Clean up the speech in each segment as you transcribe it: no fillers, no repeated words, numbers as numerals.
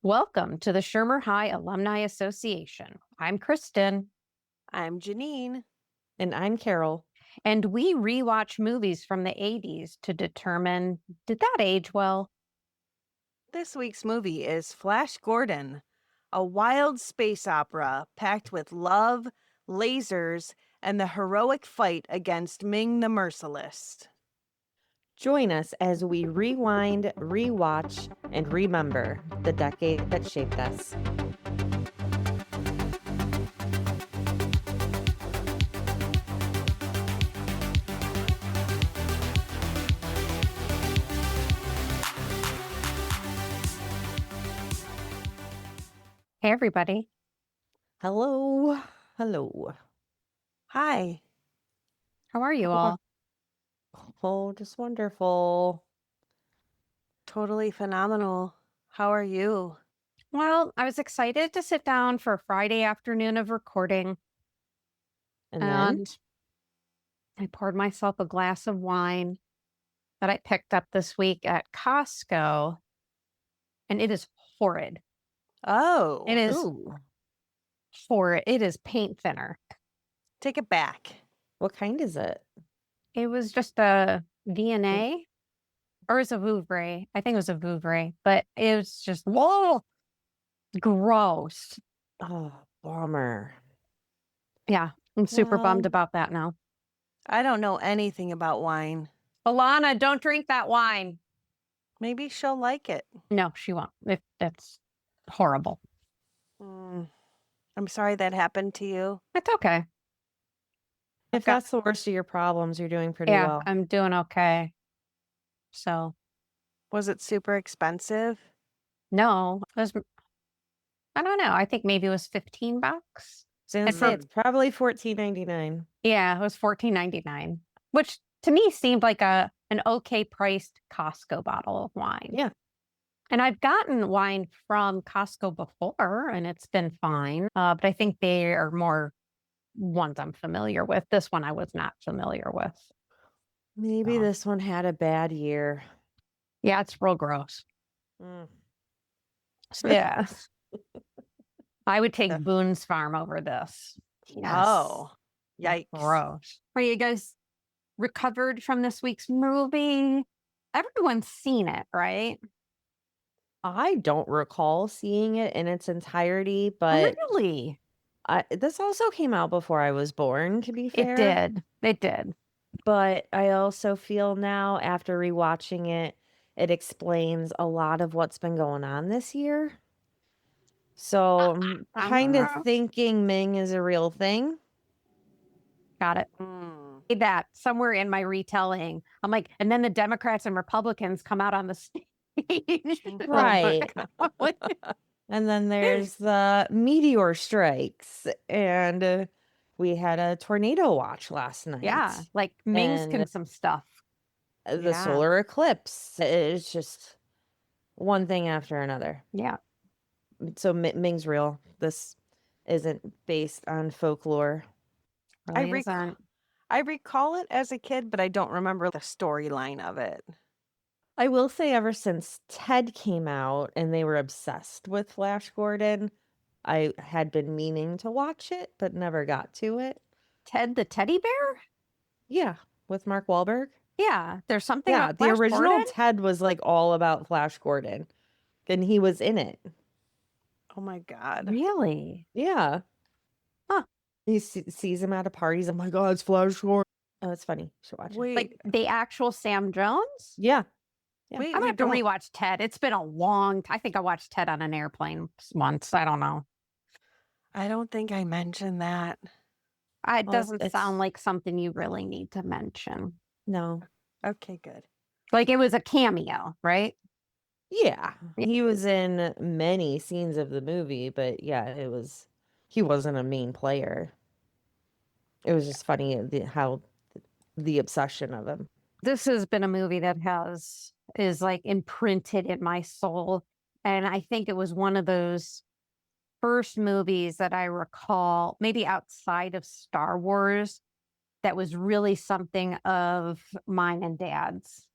Welcome to the Shermer High Alumni Association. I'm Kristen, I'm Janine. And I'm Carol. and we rewatch movies from the 80s to determine, did that age well? This week's movie is Flash Gordon, a wild space opera packed with love, lasers, and the heroic fight against Ming the Merciless. Join us as we rewind, rewatch, and remember the decade that shaped us. Hey, everybody. Hello. Hello. Hi. How are you all? Oh, just wonderful. Totally phenomenal. How are you? Well, I was excited to sit down for a Friday afternoon of recording, And then and I poured myself a glass of wine that I picked up this week at Costco, and it is horrid. Oh, It is ooh, horrid. It is paint thinner. take it back. what kind is it? It was just a DNA or it was a Vouvray. I think it was a Vouvray, but it was just whoa, gross. Oh, bummer. Yeah, I'm super bummed Well, about that now. I don't know anything about wine. Alana, don't drink that wine. Maybe she'll like it. No, she won't. That's horrible. Mm, I'm sorry that happened to you. It's okay. if got- that's the worst of your problems, you're doing pretty Yeah, well. I'm doing okay. So, Was it super expensive? no, I don't know. I think maybe it was $15. I was gonna And say for it's probably $14.99. yeah, it was $14.99, which to me seemed like an okay priced Costco bottle of wine. Yeah. And I've gotten wine from Costco before, and it's been fine. But I think they are more ones I'm familiar with. This one I was not familiar with. Maybe So, this one had a bad year. yeah, it's real gross. Mm. Yeah. I would take Boone's Farm over this. Yes. Oh, yikes. Gross. Are you guys recovered from this week's movie? Everyone's seen it, right? I don't recall seeing it in its entirety, but Really? this also came out before I was born, to be fair. It did. It did. But I also feel now, after rewatching it, it explains a lot of what's been going on this year. So I'm kind of thinking Ming is a real thing. Got it. Mm. That somewhere in my retelling, I'm like, and then the Democrats and Republicans come out on the stage. Right. And then there's the meteor strikes, and we had a tornado watch last night. Yeah, like Ming's And some stuff. the Yeah. solar eclipse. It's just one thing after another. Yeah. So Ming's real. This isn't based on folklore. Really isn't. I recall it as a kid, but I don't remember the storyline of it. I will say, ever since Ted came out and they were obsessed with Flash Gordon, I had been meaning to watch it, but never got to it. Ted the teddy bear? Yeah, with Mark Wahlberg. Yeah, there's something Yeah, about the Flash original Gordon? Ted was like all about Flash Gordon, and he was in it. Oh my God. Really? Yeah. Huh. He sees him at a party. He's like, oh my God, it's Flash Gordon. Oh, it's funny. You should watch it. Wait, Like the actual Sam Jones? Yeah. Yeah. wait, I'm we gonna have to don't- rewatch Ted. It's been a long I think I watched Ted on an airplane once. I don't know. I don't think I mentioned that. It Oh, doesn't it's- sound like something you really need to mention. No. Okay, good. Like it was a cameo, right? Yeah. He was in many scenes of the movie, but yeah, he wasn't a main player. It was just funny how the obsession of him. This has been a movie that is like imprinted in my soul. And I think it was one of those first movies that I recall, maybe outside of Star Wars, that was really something of mine and Dad's.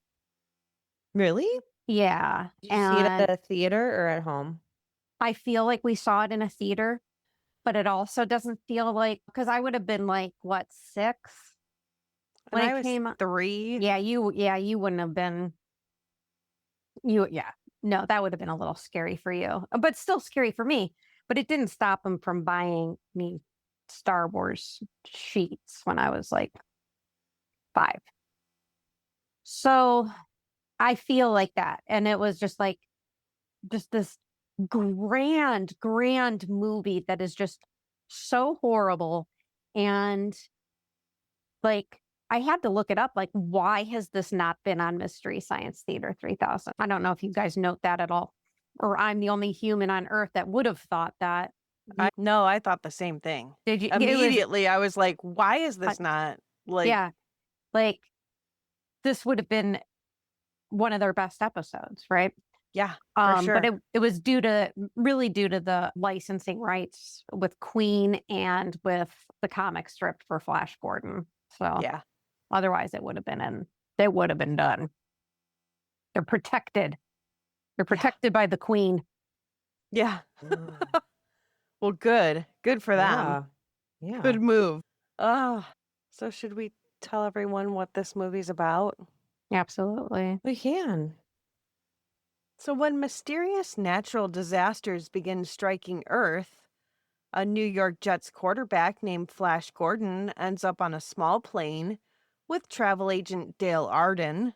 Really? Yeah. Did you see it at the theater or at home? I feel like we saw it in a theater, but it also doesn't feel like, because I would have been like, what, 6 And when I it was came out? 3. Yeah, you wouldn't have been. Yeah, no, that would have been a little scary for you, but still scary for me. But it didn't stop him from buying me Star Wars sheets when I was like 5. So I feel like that. And it was just like, just this grand movie that is just so horrible. And like, I had to look it up. Like, why has this not been on Mystery Science Theater 3000? I don't know if you guys note that at all, or I'm the only human on earth that would have thought that. No, I thought the same thing. Did you? It was, Immediately, I was like, why is this not like, yeah, like this would have been one of their best episodes, right? yeah, for sure. But it was really due to the licensing rights with Queen and with the comic strip for Flash Gordon. So Yeah. otherwise it would have been done. They're protected. They're protected by the Queen. Yeah. Mm. Well, good. Good for them. Yeah. Good move. So should we tell everyone what this movie's about? Absolutely. We can. So when mysterious natural disasters begin striking Earth, a New York Jets quarterback named Flash Gordon ends up on a small plane with travel agent Dale Arden.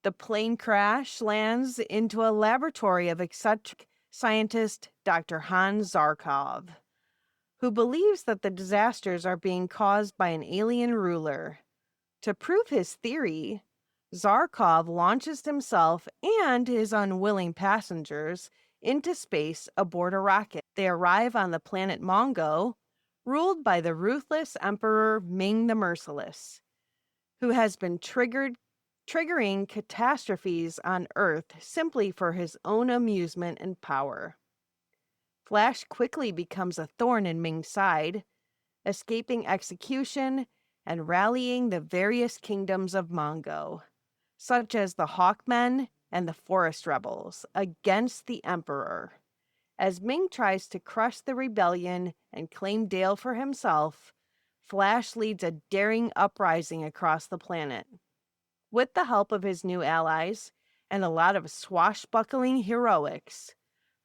The plane crash lands into a laboratory of eccentric scientist Dr. Hans Zarkov, who believes that the disasters are being caused by an alien ruler. To prove his theory, Zarkov launches himself and his unwilling passengers into space aboard a rocket. They arrive on the planet Mongo, ruled by the ruthless Emperor Ming the Merciless, who has been triggering catastrophes on Earth simply for his own amusement and power. Flash quickly becomes a thorn in Ming's side, escaping execution and rallying the various kingdoms of Mongo, such as the Hawkmen and the Forest Rebels, against the Emperor. As Ming tries to crush the rebellion and claim Dale for himself, Flash leads a daring uprising across the planet. With the help of his new allies and a lot of swashbuckling heroics,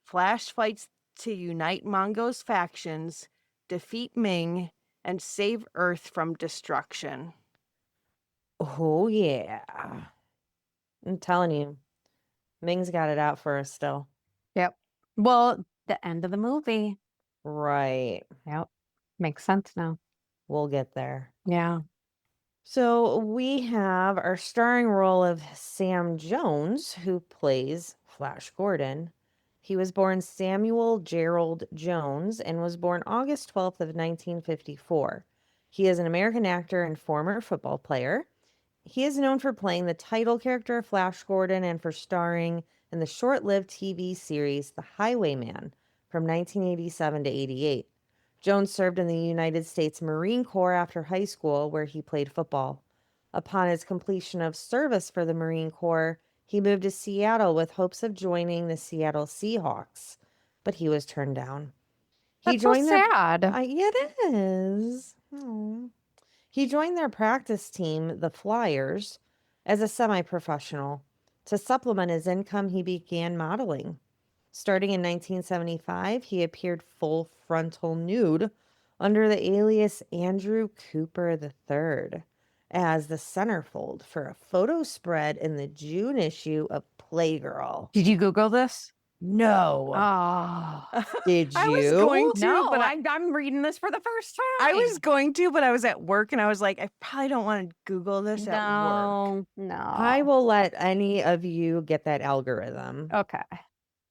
Flash fights to unite Mongo's factions, defeat Ming, and save Earth from destruction. Oh, yeah. I'm telling you, Ming's got it out for us still. Yep. Well, the end of the movie. Right. Yep. Makes sense now. We'll get there. Yeah. So we have our starring role of Sam Jones, who plays Flash Gordon. He was born Samuel Gerald Jones and was born August 12th of 1954. He is an American actor and former football player. He is known for playing the title character of Flash Gordon and for starring in the short-lived TV series The Highwayman from 1987 to 88. Jones served in the United States Marine Corps after high school, where he played football. Upon his completion of service for the Marine Corps, he moved to Seattle with hopes of joining the Seattle Seahawks, but he was turned down. That's so sad. Yeah, it is. Oh. He joined their practice team, the Flyers, as a semi-professional. To supplement his income, he began modeling. Starting in 1975, he appeared full frontal nude under the alias Andrew Cooper III as the centerfold for a photo spread in the June issue of Playgirl. Did you Google this? No. Oh. Did you? I was going to, No, but I'm reading this for the first time. I was going to, but I was at work and I was like, I probably don't want to Google this at work. No. I will let any of you get that algorithm. Okay.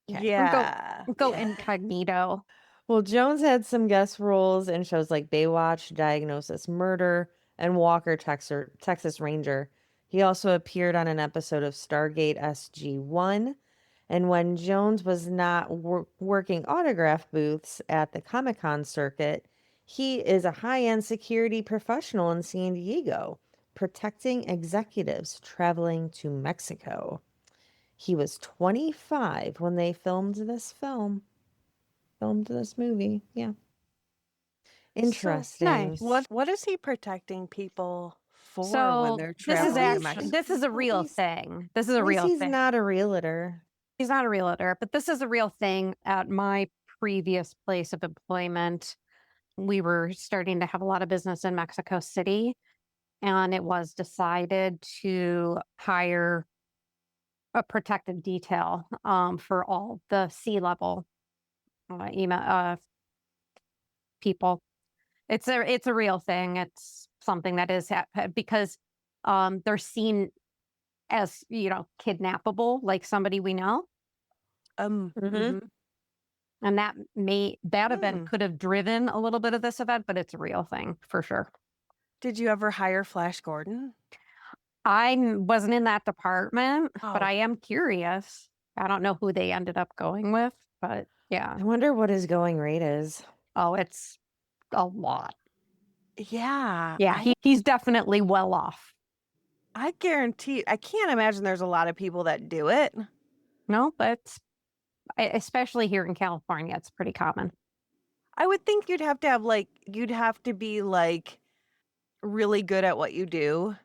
Yeah. Go incognito. Well, Jones had some guest roles in shows like Baywatch, Diagnosis Murder, and Walker, Texas Ranger. He also appeared on an episode of Stargate SG-1. And when Jones was not working autograph booths at the Comic-Con circuit, he is a high-end security professional in San Diego, protecting executives traveling to Mexico. He was 25 when they filmed this film. filmed this movie. Yeah. So Interesting. Nice. what is he protecting people for when So they're this is traveling to actually Mexico? this is a At real least- thing. This is a At least real he's thing. not a realtor. He's not a realtor, but this is a real thing at my previous place of employment. We were starting to have a lot of business in Mexico City, and it was decided to hire a protective detail for all the C-level people. It's a real thing. It's something that is because they're seen as, kidnappable, like somebody we know. Mhm. Mhm. And that event could have driven a little bit of this event, but it's a real thing for sure. Did you ever hire Flash Gordon? Wasn't in that department, but Oh. I am curious. I don't know who they ended up going with, but yeah. I wonder what his going rate is. Oh, it's a lot. Yeah. Yeah, he's definitely well off. I guarantee I can't imagine there's a lot of people that do it. No, but especially here in California, it's pretty common. I would think you'd have to be like really good at what you do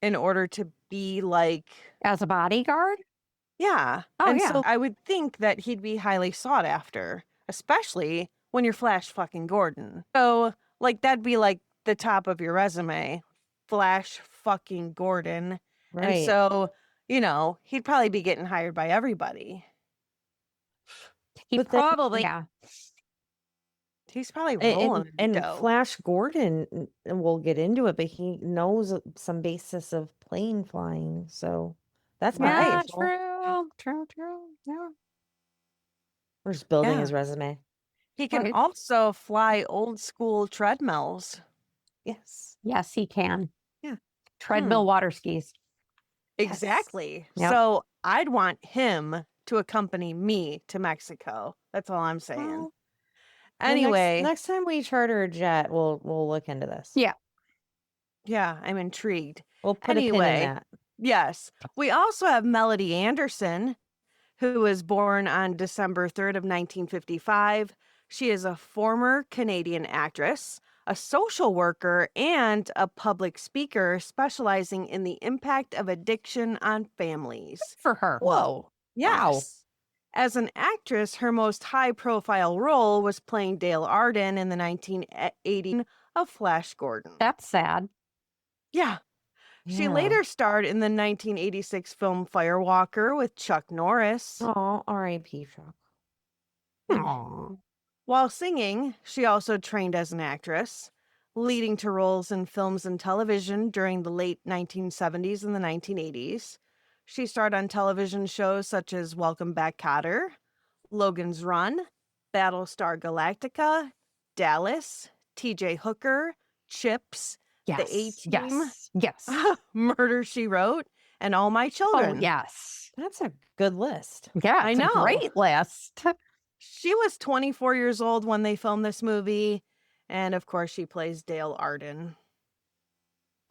in order to be like, As a bodyguard? yeah. Oh, And yeah. so I would think that he'd be highly sought after, especially when you're Flash fucking Gordon. So like that'd be like the top of your resume, Flash fucking Gordon. And Right. so, he'd probably be getting hired by everybody. He But then- probably, yeah. He's probably rolling in And dough. Flash Gordon, and we'll get into it, but he knows some basis of plane flying, so that's Yeah, powerful. true. Yeah. We're just building Yeah. his resume. He can Right. also fly old school treadmills. Yes. Yes, he can. Yeah. Treadmill water skis. Yes. Exactly. Yep. So I'd want him to accompany me to Mexico. That's all I'm saying. Well, Anyway, next time we charter a jet, we'll look into this. Yeah. yeah, I'm intrigued. We'll put a pin in Anyway, that. yes. We also have Melody Anderson, who was born on December 3rd of 1955. She is a former Canadian actress, a social worker, and a public speaker specializing in the impact of addiction on families. For her. Whoa. Yes. As an actress, her most high-profile role was playing Dale Arden in the 1980 of Flash Gordon. That's sad. Yeah. She Yeah. later starred in the 1986 film Firewalker with Chuck Norris. Oh, R.I.P. Chuck. Aw. While singing, she also trained as an actress, leading to roles in films and television during the late 1970s and the 1980s. She starred on television shows such as Welcome Back, Kotter, Logan's Run, Battlestar Galactica, Dallas, TJ Hooker, Chips, Yes. The A-Team, Yes. Murder, She Wrote, and All My Oh, Children. yes. That's a good list. Yeah, I it's a know. great list. She was 24 years old when they filmed this movie. And of course, she plays Dale Arden.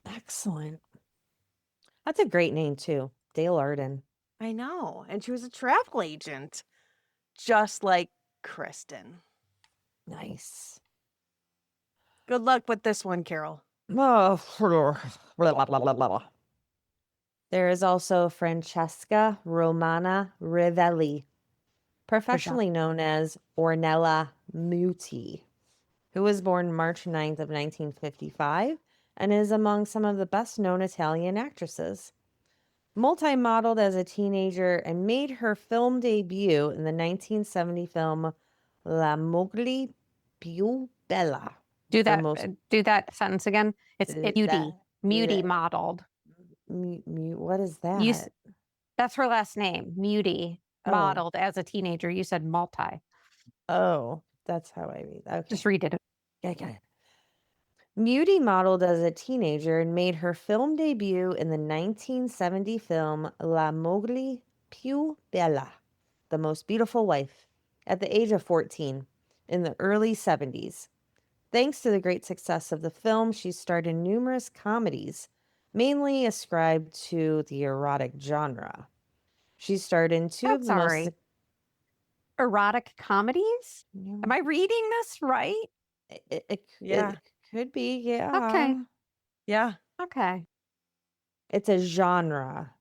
Excellent. That's a great name too. Dale Arden. I know. And she was a travel agent, just like Kristen. Nice. Good luck with this one, Carol. There is also Francesca Romana Rivelli, professionally known as Ornella Muti, who was born March 9th of 1955 and is among some of the best-known Italian actresses. Multi-modeled as a teenager and made her film debut in the 1970 film La Moglie Più Bella. Do The that. most- Do that sentence again. It's Muti. Muti that- modeled. What is that? That's her last name. Muti Oh. modeled as a teenager. You said multi. Oh, that's how I read. Okay. Just read it. I got it. Muti modeled as a teenager and made her film debut in the 1970 film La Moglie Più Bella, The Most Beautiful Wife, at the age of 14 in the early 70s. Thanks to the great success of the film, she starred in numerous comedies, mainly ascribed to the erotic genre. She starred in two of the most... erotic comedies? Yeah. Am I reading this right? Yeah. It could be, yeah. Okay. Yeah. Okay. It's a genre.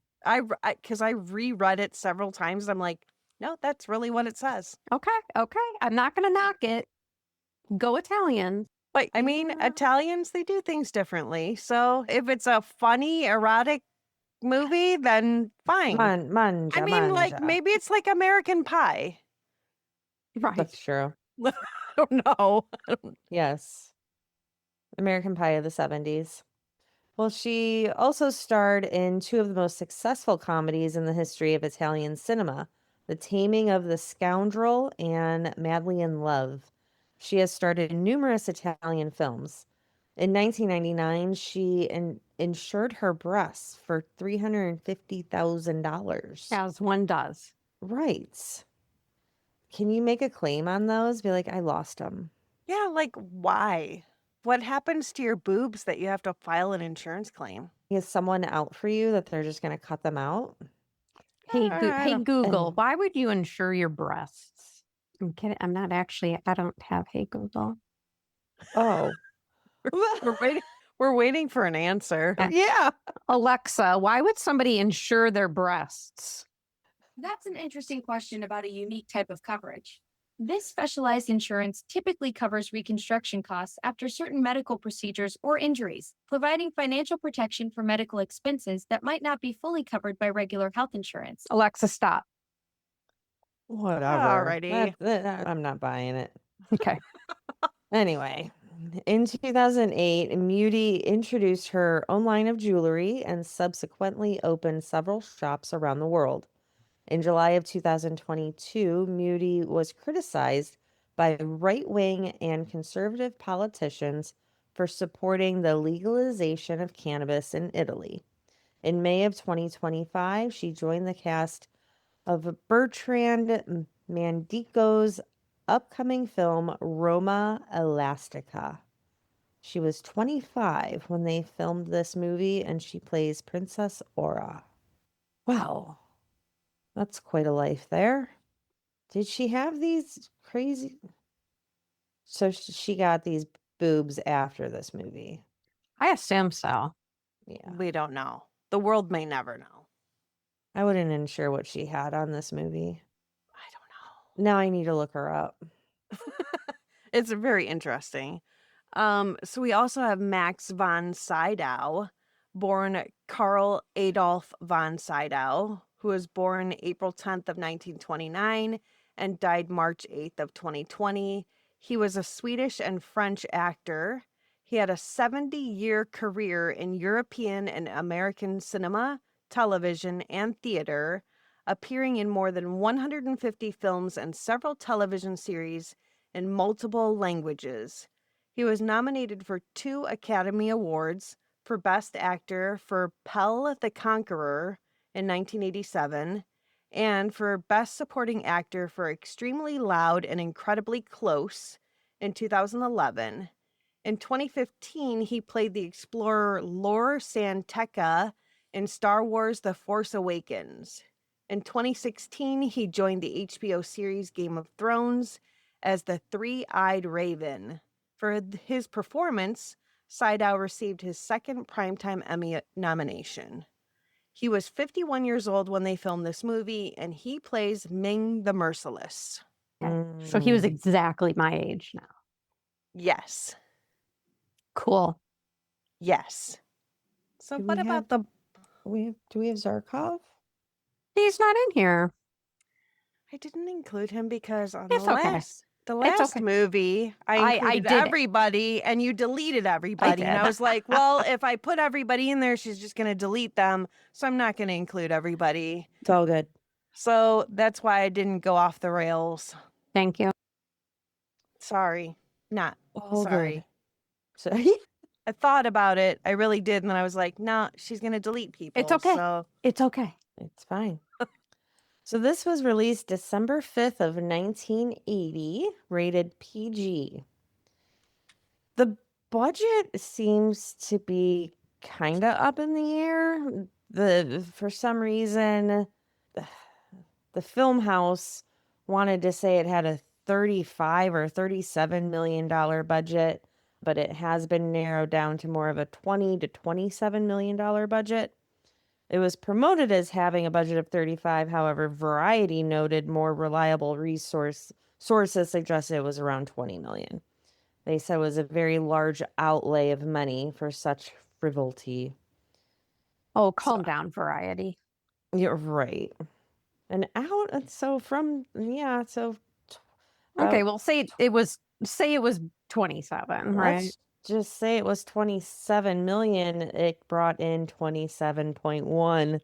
Because I reread it several times. I'm like, no, that's really what it says. Okay. Okay. I'm not going to knock it. Go Italians. But I mean, Yeah. Italians, they do things differently. So if it's a funny, erotic movie, then fine. Manja, I mean, like, manja. maybe it's like American Pie. Right. That's true. I don't know. Yes. American Pie of the 70s. Well, she also starred in two of the most successful comedies in the history of Italian cinema, The Taming of the Scoundrel and Madly in Love. She has starred in numerous Italian films. In 1999, she insured her breasts for $350,000. As one does. Right. Can you make a claim on those? Be like, I lost them. Yeah, like, why? What happens to your boobs that you have to file an insurance claim? Is someone out for you that they're just going to cut them out? Hey, I don't- Google, And- why would you insure your breasts? I'm kidding. I'm not actually, I don't have Hey Google. Oh. We're waiting for an answer. Yeah. Yeah. Alexa, why would somebody insure their breasts? That's an interesting question about a unique type of coverage. This specialized insurance typically covers reconstruction costs after certain medical procedures or injuries, providing financial protection for medical expenses that might not be fully covered by regular health insurance. Alexa, stop. Whatever. Alrighty. I'm not buying it. Okay. Anyway, in 2008, Muti introduced her own line of jewelry and subsequently opened several shops around the world. In July of 2022, Muti was criticized by right-wing and conservative politicians for supporting the legalization of cannabis in Italy. In May of 2025, she joined the cast of Bertrand Mandico's upcoming film Roma Elastica. She was 25 when they filmed this movie, and she plays Princess Aura. Wow. That's quite a life there. Did she have these crazy... So she got these boobs after this movie. I assume so. Yeah. We don't know. The world may never know. I wouldn't insure what she had on this movie. I don't know. Now I need to look her up. It's very interesting. So we also have Max von Sydow, born Karl Adolf von Sydow, who was born April 10th of 1929 and died March 8th of 2020. He was a Swedish and French actor. He had a 70-year career in European and American cinema, television, and theater, appearing in more than 150 films and several television series in multiple languages. He was nominated for 2 Academy Awards for Best Actor for Pell the Conqueror in 1987 and for Best Supporting Actor for Extremely Loud and Incredibly Close in 2011. In 2015, he played the explorer Lor San Tekka in Star Wars The Force Awakens. In 2016, he joined the HBO series Game of Thrones as the Three-Eyed Raven. For his performance, Sydow received his second Primetime Emmy nomination. He was 51 years old when they filmed this movie, and he plays Ming the Merciless. So he was Mm. exactly my age now. Yes. Cool. Yes. So Do what we about do we have Zarkov? He's not in here. I didn't include him because on It's the okay. last okay. movie, I I included did. everybody and you deleted everybody. And did. I was like, well, if I put everybody in there, she's just going to delete them. So I'm not going to include everybody. It's all good. So that's why I didn't go off the rails. Thank you. Sorry. Not All sorry. good. So I thought about it. I really did. And then I was like, no, she's going to delete people. It's okay. So It's okay. it's fine. So this was released December 5th of 1980, rated PG. The budget seems to be kind of up in the air. For some reason, the film house wanted to say it had a 35 or $37 million budget, but it has been narrowed down to more of a $20 to $27 million budget. It was promoted as having a budget of 35. However, Variety noted more reliable sources suggested it was around 20 million. They said it was a very large outlay of money for such frivolity. Oh, calm down, Variety. You're right. And out, so from, yeah, so. Okay, well, say it was 27, right? Let's just say it was 27 million. It brought in 27.1.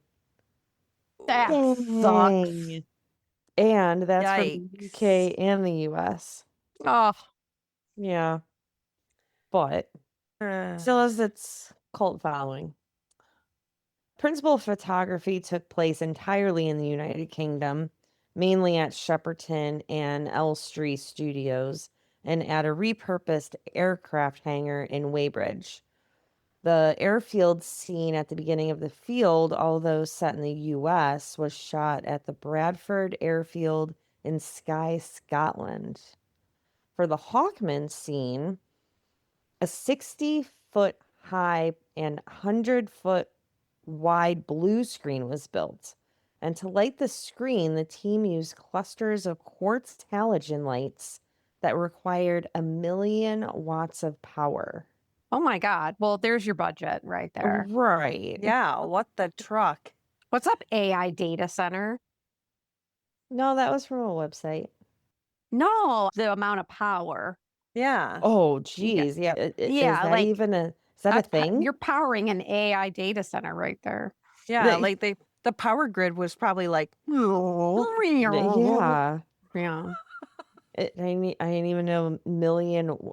That Dang. sucks. And that's from the UK Yikes. and the US. Oh, Yeah. But still has its cult following. Principal photography took place entirely in the United Kingdom, mainly at Shepperton and Elstree Studios, and at a repurposed aircraft hangar in Weybridge. The airfield scene at the beginning of the field, although set in the US, was shot at the Bradford Airfield in Skye, Scotland. For the Hawkmen scene, a 60-foot high and 100-foot wide blue screen was built. And to light the screen, the team used clusters of quartz halogen lights that required 1 million watts of power. oh my God. Well, there's your budget right there. Right. Yeah, what the truck? What's up, AI data center? No, that was from a website. No, the amount of power. Yeah. Oh, geez. Yeah. Is Yeah, that like, even is that a That's thing? You're powering an AI data center right there. Yeah, like the power grid was probably like, Yeah. Yeah. I didn't even know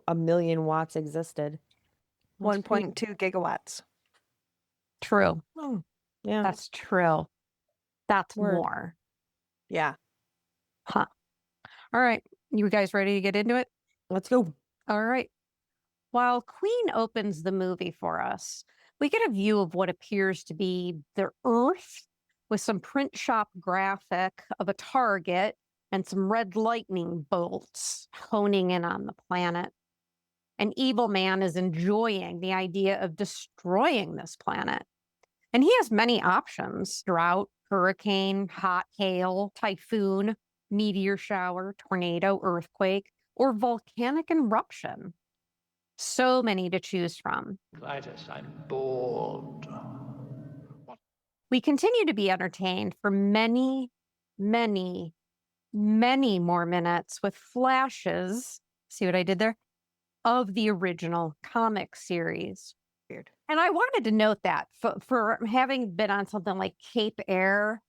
a million watts existed. That's 1.2 gigawatts. True. Oh, yeah. That's true. That's Word. more. Yeah. Huh. All right. You guys ready to get into it? Let's go. All right. While Queen opens the movie for us, we get a view of what appears to be the Earth with some print shop graphic of a target and some red lightning bolts honing in on the planet. An evil man is enjoying the idea of destroying this planet. And he has many options: drought, hurricane, hot hail, typhoon, meteor shower, tornado, earthquake, or volcanic eruption. So many to choose from. I'm bored. We continue to be entertained for many, many, many more minutes with flashes, see what I did there, of the original comic series. Weird. And I wanted to note that for having been on something like Cape Air,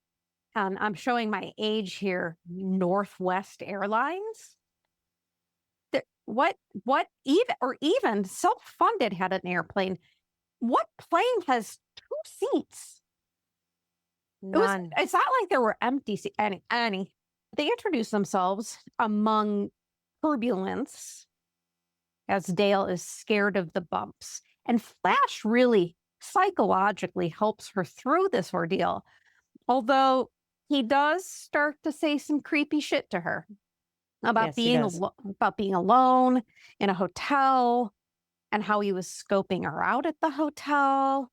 and I'm showing my age here, Northwest Airlines. What even self-funded had an airplane. What plane has 2 seats? None. It's not like there were empty seats. Any. They introduced themselves among turbulence as Dale is scared of the bumps. And Flash really psychologically helps her through this ordeal. Although he does start to say some creepy shit to her about being alone in a hotel and how he was scoping her out at the hotel.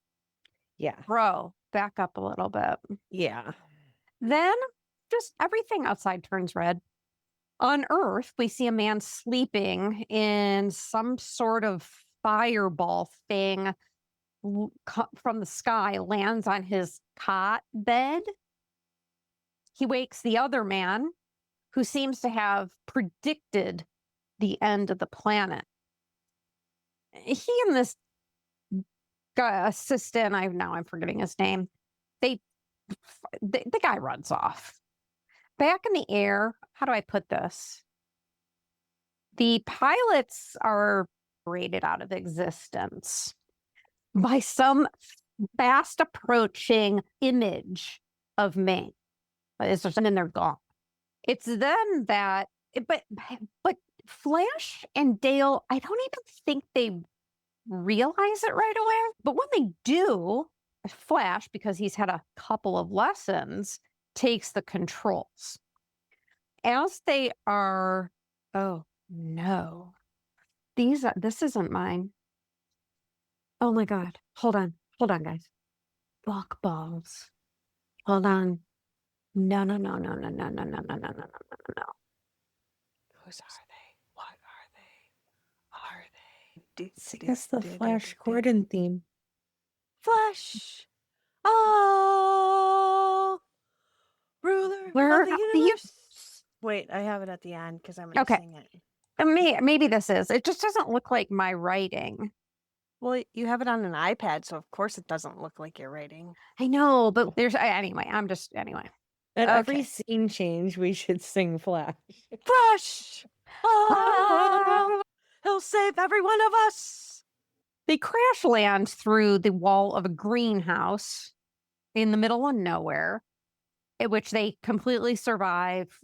Yeah. Bro, back up a little bit. Yeah. Then just everything outside turns red. On Earth, we see a man sleeping in some sort of fireball thing from the sky, lands on his cot bed. He wakes the other man, who seems to have predicted the end of the planet. He and this guy, assistant, I'm forgetting his name, the guy runs off. Back in the air, how do I put this? The pilots are rated out of existence by some fast approaching image of Ming. And then they're gone. It's then that, but Flash and Dale, I don't even think they realize it right away. But when they do, Flash, because he's had a couple of lessons, takes the controls. As they are, oh no, this isn't mine. Oh my God. Hold on, guys. Buck balls. Hold on. No, no, no, no, no, no, no, no, no, no, no, no, no, no. Whose are they? What are they? It's the Flash Gordon theme. Flash. Oh, ruler Where of the the universe. Wait, I have it at the end because I'm going to Okay. sing it. Maybe this is. It just doesn't look like my writing. Well, you have it on an iPad, so of course it doesn't look like you're writing. I know, but anyway. Anyway. At every Okay. scene change, we should sing Flash. Flash. Oh, he'll save every one of us. They crash land through the wall of a greenhouse in the middle of nowhere, in which they completely survive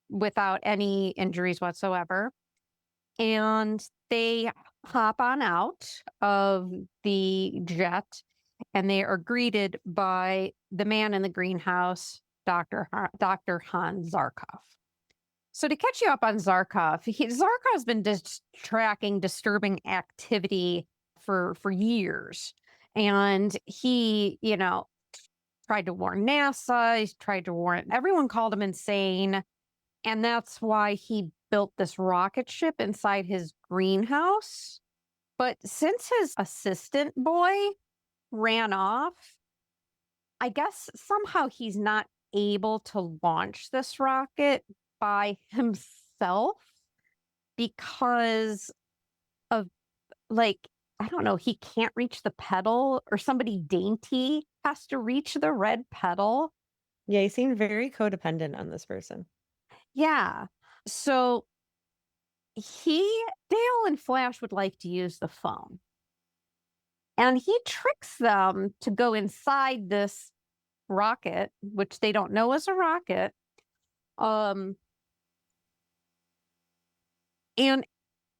without any injuries whatsoever. And they hop on out of the jet, and they are greeted by the man in the greenhouse, Dr. Han Zarkov. So to catch you up on Zarkov, Zarkov's been tracking disturbing activity for years. And he, tried to warn NASA, he tried to warn everyone, called him insane. And that's why he built this rocket ship inside his greenhouse. But since his assistant boy ran off, I guess somehow he's not able to launch this rocket by himself because of, like, I don't know, he can't reach the pedal, or somebody dainty has to reach the red pedal. Yeah, he seemed very codependent on this person. Yeah. So Dale and Flash would like to use the phone. And he tricks them to go inside this rocket, which they don't know is a rocket. And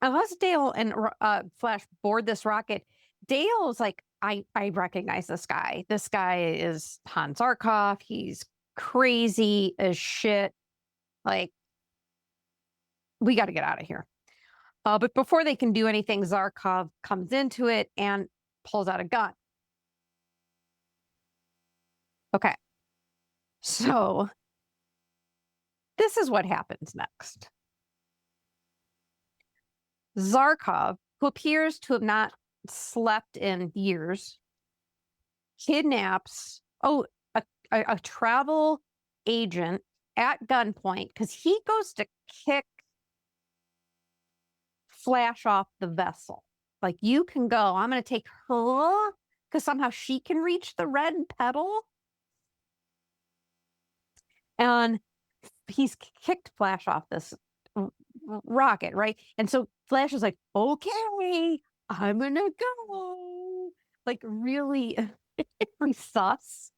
unless Dale and Flash board this rocket, Dale's like, I recognize this guy. This guy is Han Zarkov. He's crazy as shit. Like, we got to get out of here. But before they can do anything, Zarkov comes into it and pulls out a gun. Okay. So this is what happens next. Zarkov, who appears to have not slept in years, kidnaps a travel agent at gunpoint because he goes to kick Flash off the vessel. Like, you can go. I'm going to take her because somehow she can reach the red pedal. And he's kicked Flash off this rocket, right? And so Flash is like, okay, I'm going to go. Like, really, really sus.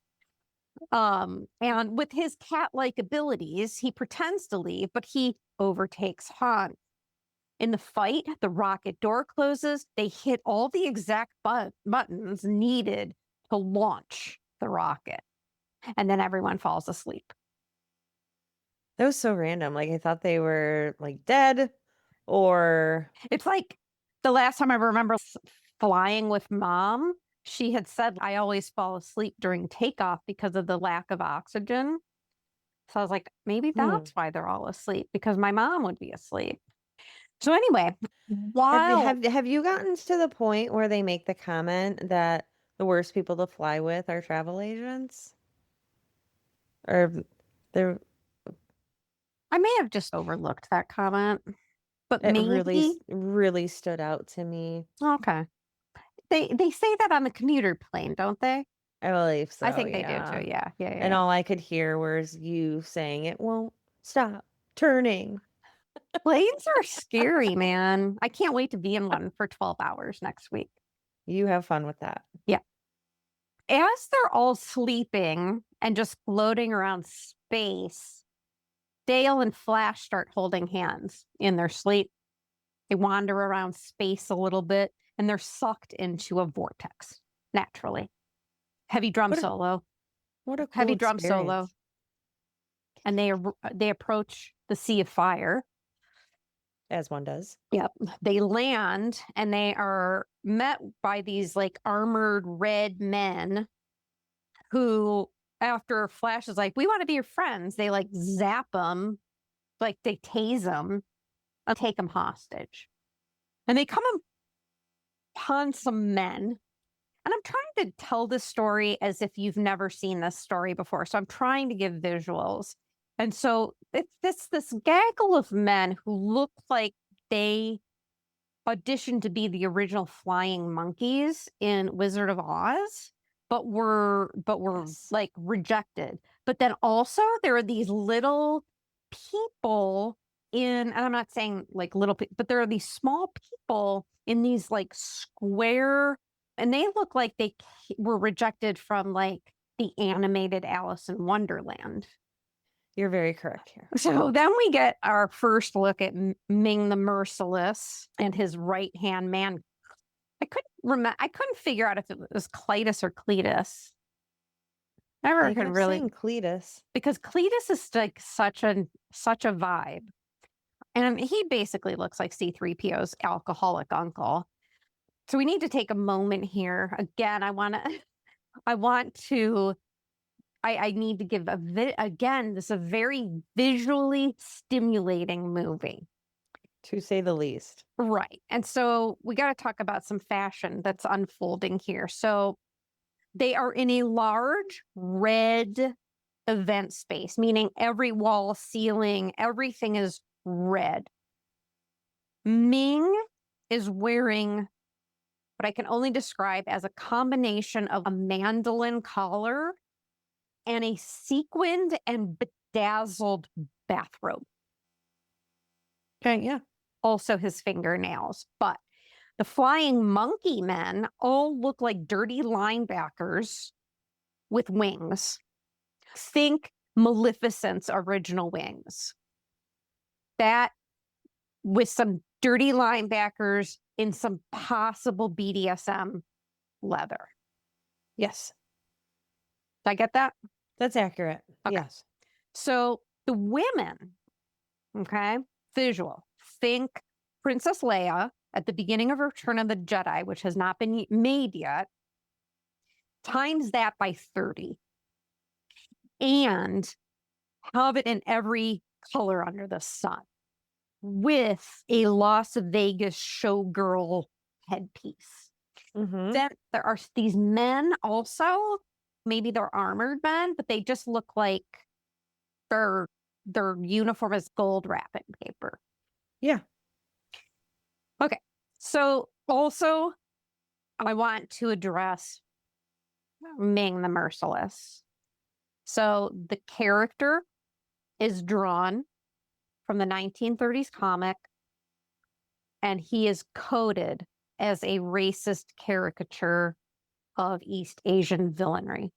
And with his cat-like abilities, he pretends to leave, but he overtakes Han. In the fight, the rocket door closes. They hit all the exact buttons needed to launch the rocket. And then everyone falls asleep. That was so random. Like, I thought they were, like, dead, or... It's like the last time I remember flying with Mom, she had said, I always fall asleep during takeoff because of the lack of oxygen. So I was like, maybe that's why they're all asleep, because my mom would be asleep. So anyway, Have you gotten to the point where they make the comment that the worst people to fly with are travel agents? Or they're... I may have just overlooked that comment, but It maybe really stood out to me. Okay. They say that on the commuter plane, don't they? I believe so. I think they do yeah. too. Yeah. And all I could hear was you saying it won't stop turning. Planes are scary, man. I can't wait to be in one for 12 hours next week. You have fun with that. Yeah. As they're all sleeping and just floating around space, Dale and Flash start holding hands in their sleep. They wander around space a little bit, and they're sucked into a vortex, naturally. Heavy drum solo. What a cool Heavy drum solo. experience. and they approach the Sea of Fire. As one does. Yep. They land and they are met by these like armored red men who, after Flash is like, we want to be your friends, they like zap them, like they tase them and take them hostage. And they come upon some men. And I'm trying to tell this story as if you've never seen this story before. So I'm trying to give visuals. And so it's this gaggle of men who look like they auditioned to be the original flying monkeys in Wizard of Oz, but were Yes. like rejected. But then also there are these little people and I'm not saying like little people, but there are these small people in these like square, and they look like they were rejected from like the animated Alice in Wonderland. You're very correct here. So then we get our first look at Ming the Merciless and his right-hand man. I couldn't figure out if it was Cletus or Cletus. Never I could kept really, saying Cletus. because Cletus is like such a vibe. And he basically looks like C-3PO's alcoholic uncle. So we need to take a moment here. Again, I need to give again, this is a very visually stimulating movie. To say the least. Right. And so we got to talk about some fashion that's unfolding here. So they are in a large red event space, meaning every wall, ceiling, everything is red. Ming is wearing what I can only describe as a combination of a mandolin collar and a sequined and bedazzled bathrobe. Okay, yeah. Also his fingernails. But the flying monkey men all look like dirty linebackers with wings. Think Maleficent's original wings. That with some dirty linebackers in some possible BDSM leather. Yes. Did I get that? That's accurate. Okay. Yes. So the women, okay, visual. Think Princess Leia at the beginning of Return of the Jedi, which has not been made yet, times that by 30. And have it in every color under the sun, with a Las Vegas showgirl headpiece. Mm-hmm. Then there are these men also, maybe they're armored men, but they just look like their uniform is gold wrapping paper. Yeah. Okay. So also, I want to address Ming the Merciless. So the character is drawn from the 1930s comic, and he is coded as a racist caricature of East Asian villainy.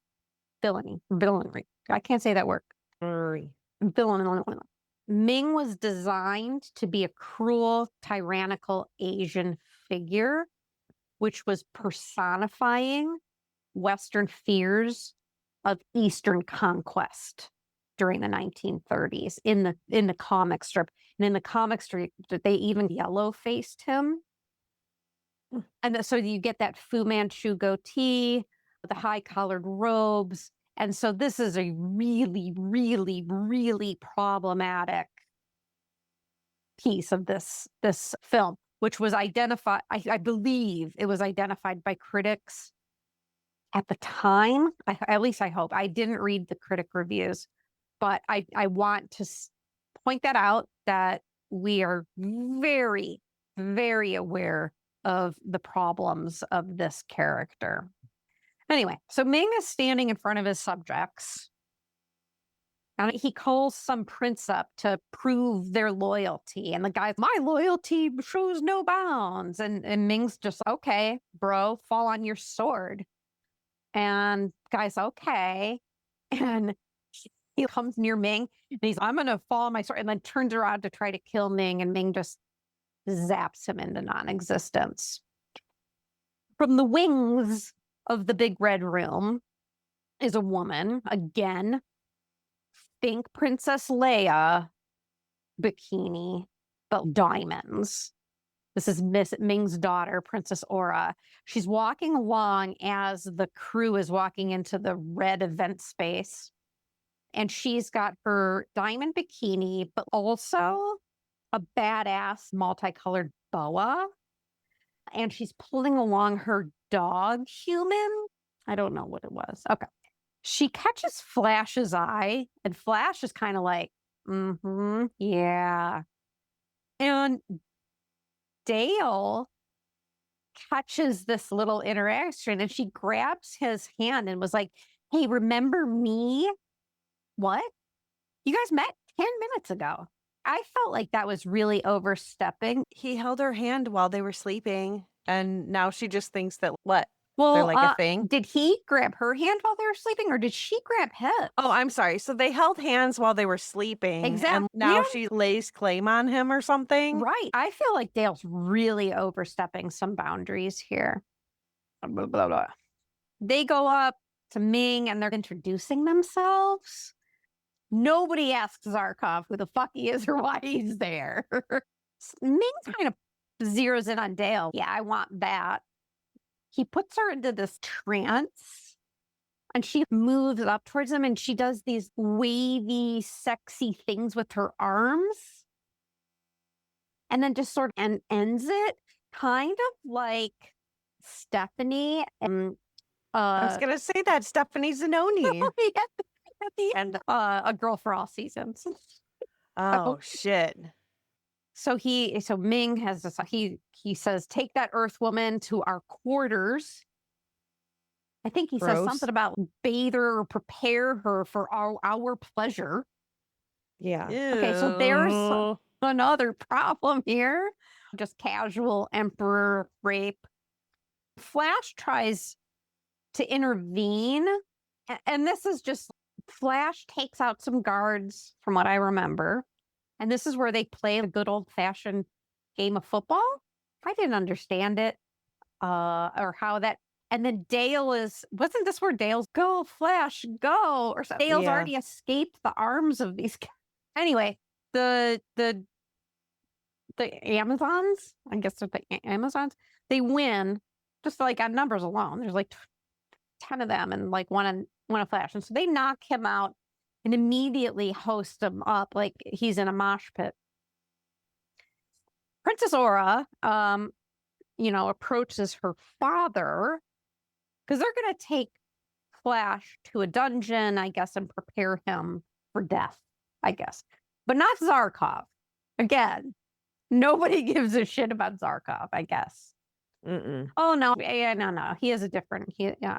I can't say that word. Villainy. Ming was designed to be a cruel, tyrannical Asian figure, which was personifying Western fears of Eastern conquest during the 1930s in the comic strip. And in the comic strip, they even yellow-faced him. And so you get that Fu Manchu goatee, the high-collared robes. And so this is a really, really, really problematic piece of this film, which was identified, I believe it was identified by critics at the time. At least I hope. I didn't read the critic reviews, but I want to point that out, that we are very, very aware of the problems of this character. Anyway, so Ming is standing in front of his subjects, and he calls some prince up to prove their loyalty. And the guy's, my loyalty shows no bounds. And Ming's just, okay, bro, fall on your sword. And guy's, okay. And he comes near Ming, and he's, I'm going to fall on my sword, and then turns around to try to kill Ming, and Ming just zaps him into non-existence. From the wings of the big red room is a woman, again, think Princess Leia bikini, but diamonds. This is Miss Ming's daughter, Princess Aura. She's walking along as the crew is walking into the red event space. And she's got her diamond bikini, but also a badass multicolored boa. And she's pulling along her dog human. I don't know what it was. Okay. She catches Flash's eye, and Flash is kind of like, yeah. And Dale catches this little interaction and she grabs his hand and was like, hey, remember me? What? You guys met 10 minutes ago. I felt like that was really overstepping. He held her hand while they were sleeping, and now she just thinks that what? Well, They're like a thing? did he grab her hand while they were sleeping or did she grab his? Oh, I'm sorry. So they held hands while they were sleeping. Exactly. And now she lays claim on him or something? Right. I feel like Dale's really overstepping some boundaries here. Blah, blah, blah. They go up to Ming and they're introducing themselves. Nobody asks Zarkov who the fuck he is or why he's there. Ming kind of zeroes in on Dale. Yeah, I want that. He puts her into this trance and she moves up towards him and she does these wavy, sexy things with her arms and then just sort of ends it, kind of like Stephanie and I was going to say that, Stephanie Zanoni. at the end, A Girl for All Seasons. Oh, shit. So Ming has this, he says, take that Earth woman to our quarters. I think he says something about bathe her or prepare her for our pleasure. Yeah. Okay, so there's another problem here. Just casual emperor rape. Flash tries to intervene. And this is just, Flash takes out some guards from what I remember. And this is where they play a good old fashioned game of football. I didn't understand it or how that. And then wasn't this where Dale's go, Flash, go? Or something? Dale's already escaped the arms of these guys. Anyway, the Amazons, I guess they're the Amazons, they win just like on numbers alone. There's like 10 of them and like one of Flash. And so they knock him out and immediately host him up like he's in a mosh pit. Princess Aura, approaches her father because they're going to take Flash to a dungeon, I guess, and prepare him for death, I guess. But not Zarkov. Again, nobody gives a shit about Zarkov, I guess. Oh, no. Yeah, no. He has a different,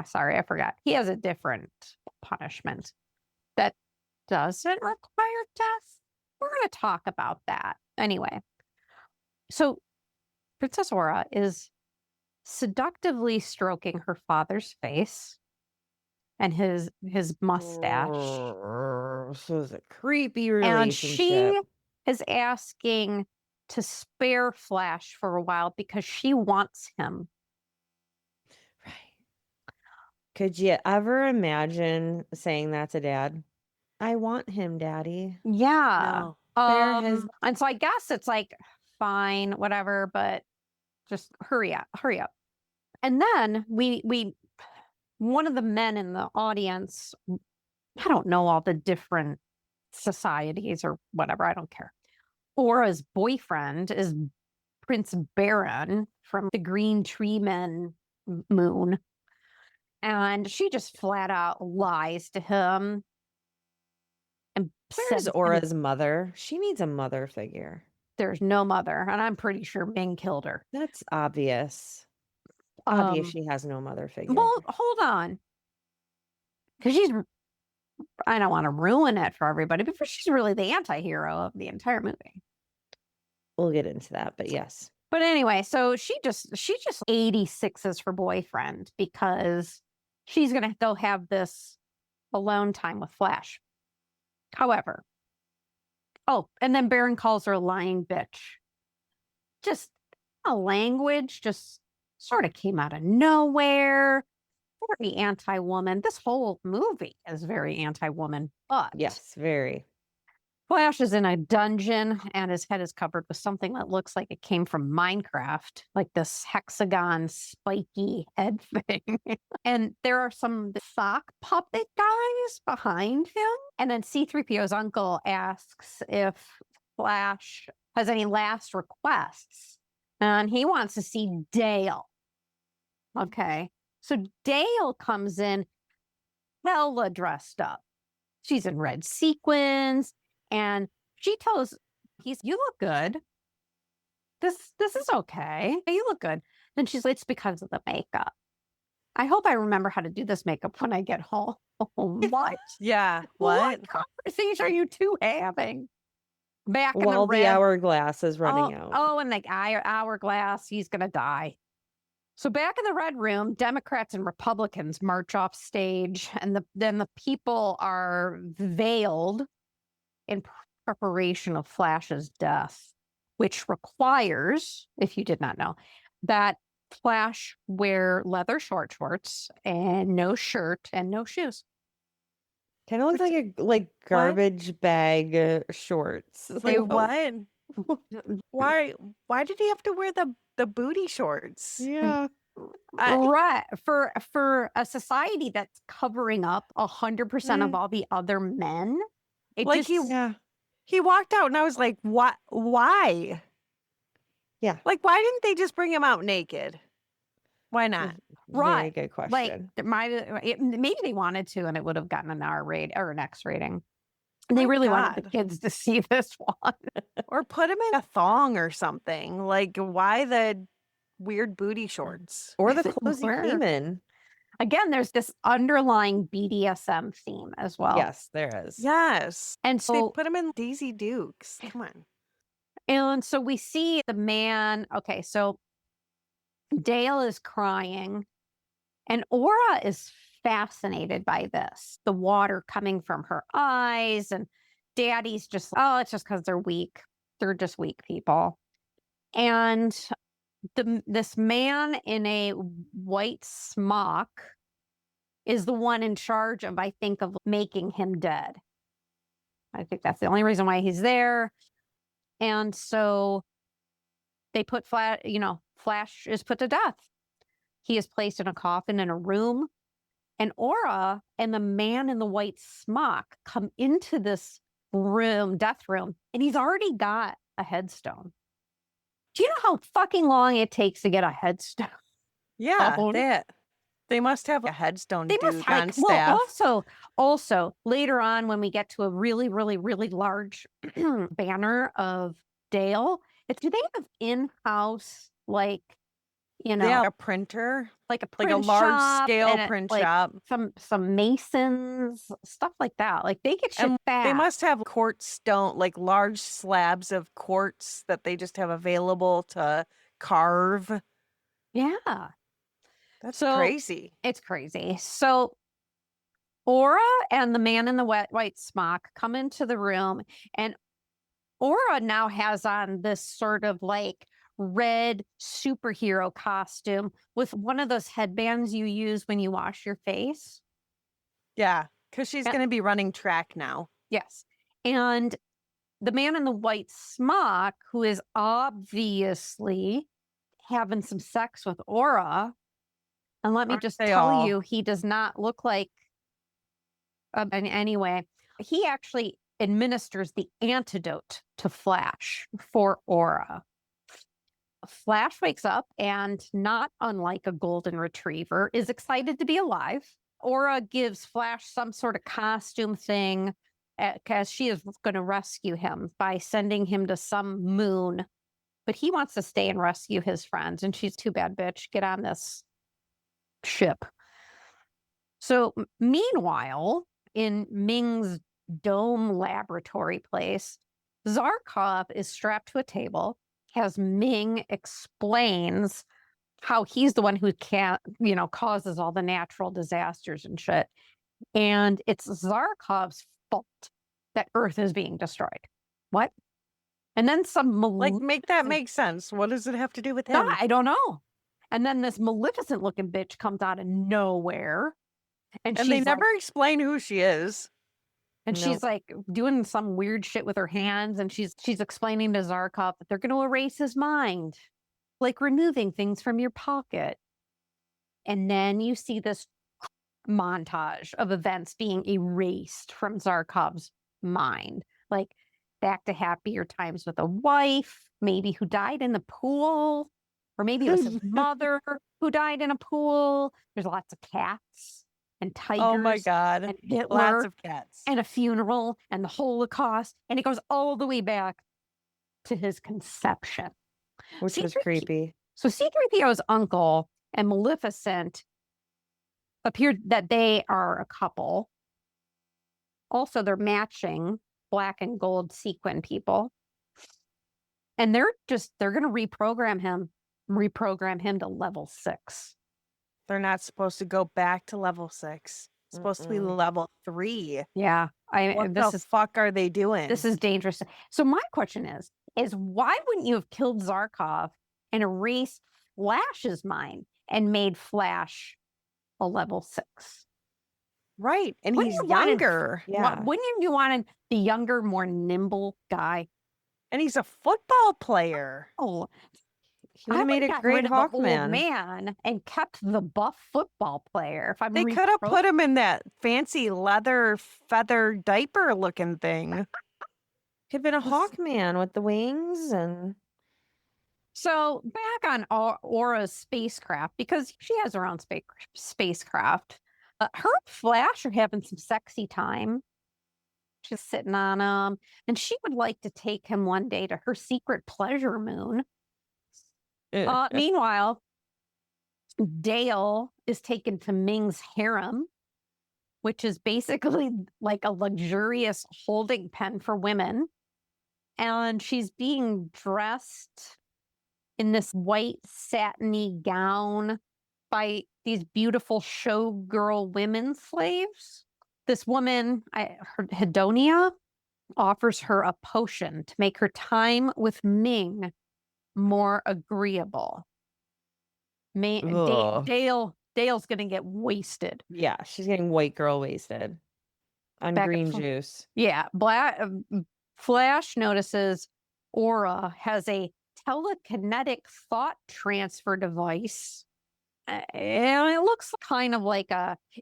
sorry, I forgot. He has a different punishment that doesn't require death. We're going to talk about that. Anyway, so Princess Aura is seductively stroking her father's face and his mustache. So it's a creepy relationship. And she is asking to spare Flash for a while because she wants him. Right. Could you ever imagine saying that to Dad? I want him, Daddy. Yeah. No. And so I guess it's like, fine, whatever, but just hurry up. And then one of the men in the audience, I don't know all the different societies or whatever, I don't care. Aura's boyfriend is Prince Baron from the Green Tree Men moon. And she just flat out lies to him. And Where's Aura's mother? She needs a mother figure. There's no mother, and I'm pretty sure Ming killed her. That's obvious. Obvious she has no mother figure. Well, hold on. Because I don't want to ruin it for everybody, but she's really the anti-hero of the entire movie. We'll get into that, but yes. But anyway, so she just 86s for boyfriend because she's going to go have this alone time with Flash. However, and then Baron calls her a lying bitch. Just a language just sort of came out of nowhere. very anti-woman. This whole movie is very anti-woman, but Yes, very. Flash is in a dungeon and his head is covered with something that looks like it came from Minecraft, like this hexagon spiky head thing. And there are some sock puppet guys behind him. And then C-3PO's uncle asks if Flash has any last requests. And he wants to see Dale. Okay. So Dale comes in hella dressed up. She's in red sequins. And she tells you look good. This is okay. You look good. Then she's like, it's because of the makeup. I hope I remember how to do this makeup when I get home. What? Yeah. What conversation are you two having? Back in the While the red. hourglass is running out. Oh, and like hourglass, he's gonna die. So back in the red room, Democrats and Republicans march off stage, and then the people are veiled in preparation of Flash's death, which requires, if you did not know, that Flash wear leather shorts and no shirt and no shoes. Kind of looks like garbage bag shorts. Wait, what? Why did he have to wear the booty shorts? Yeah. Right. For a society that's covering up 100% of all the other men. It Like just, he walked out and I was like, what? Why? Yeah. Like, why didn't they just bring him out naked? Why not? Very right. good question. Like maybe they wanted to, and it would have gotten an R rate or an X rating. And they really wanted the kids to see this one. Or put him in a thong or something. Like, why the weird booty shorts? Or the clothes he came in. Again, there's this underlying BDSM theme as well. Yes, there is. Yes. And They so put him in Daisy Dukes. Come on. And so we see the man. Okay, so Dale is crying, and Aura is fascinated by this. The water coming from her eyes, and Daddy's just, oh, it's just because they're weak. They're just weak people. And this man in a white smock is the one in charge of, I think, of making him dead. I think that's the only reason why he's there. And so they put Flash is put to death. He is placed in a coffin in a room, and Aura and the man in the white smock come into this room, death room, and he's already got a headstone. Do you know how fucking long it takes to get a headstone? Yeah, they must have a headstone dude on staff. Well, also later on when we get to a really, really, really large banner of Dale, do they have in-house a printer, like a like a large scale print shop, some masons, stuff like that. Like they get shit fast. They must have quartz stone, like large slabs of quartz that they just have available to carve. Yeah. That's crazy. It's crazy. So Aura and the man in the white smock come into the room, and Aura now has on this sort of like red superhero costume with one of those headbands you use when you wash your face. Yeah, because she's going to be running track now. Yes. And the man in the white smock, who is obviously having some sex with Aura, and let me just tell you, he does not look like, in any way, he actually administers the antidote to Flash for Aura. Flash wakes up and, not unlike a golden retriever, is excited to be alive. Aura gives Flash some sort of costume thing because she is going to rescue him by sending him to some moon. But he wants to stay and rescue his friends. And she's too bad, bitch. Get on this ship. So meanwhile, in Ming's dome laboratory place, Zarkov is strapped to a table as Ming explains how he's the one who causes all the natural disasters and shit. And it's Zarkov's fault that Earth is being destroyed. What? And then some make that make sense. What does it have to do with him? I don't know. And then this Maleficent looking bitch comes out of nowhere. And And they she's never like, explain who she is. and she's like doing some weird shit with her hands. And she's explaining to Zarkov that they're going to erase his mind, like removing things from your pocket. And then you see this montage of events being erased from Zarkov's mind, like back to happier times with a wife, maybe who died in the pool, or maybe it was his mother who died in a pool. There's lots of cats and Oh my tigers God. and Hitler Lots of cats. and a funeral and the Holocaust. And it goes all the way back to his conception. Which was creepy. So C-3PO's uncle and Maleficent appeared that they are a couple. Also, they're matching black and gold sequin people. And they're going to reprogram him to level 6. They're not supposed to go back to level 6. It's supposed to be level 3. Yeah. What the fuck are they doing? This is dangerous. So my question is why wouldn't you have killed Zarkov and erased Flash's mind and made Flash a level 6? Right. And Wouldn't he's you wanted- younger. Yeah. Wouldn't you wanted the younger, more nimble guy? And he's a football player. Oh, He would have made a great Hawkman. Man, and kept the buff football player. If I'm They could have put him in that fancy leather feather diaper looking thing. Could have been a Hawkman with the wings and. So back on Aura's spacecraft, because she has her own spacecraft. Her and Flash are having some sexy time. She's sitting on him, and she would like to take him one day to her secret pleasure moon. Meanwhile, Dale is taken to Ming's harem, which is basically like a luxurious holding pen for women. And she's being dressed in this white satiny gown by these beautiful showgirl women slaves. This woman, Hedonia, offers her a potion to make her time with Ming more agreeable. Dale's going to get wasted. Yeah, she's getting white girl wasted on green juice. Yeah, Flash notices Aura has a telekinetic thought transfer device. And it looks kind of like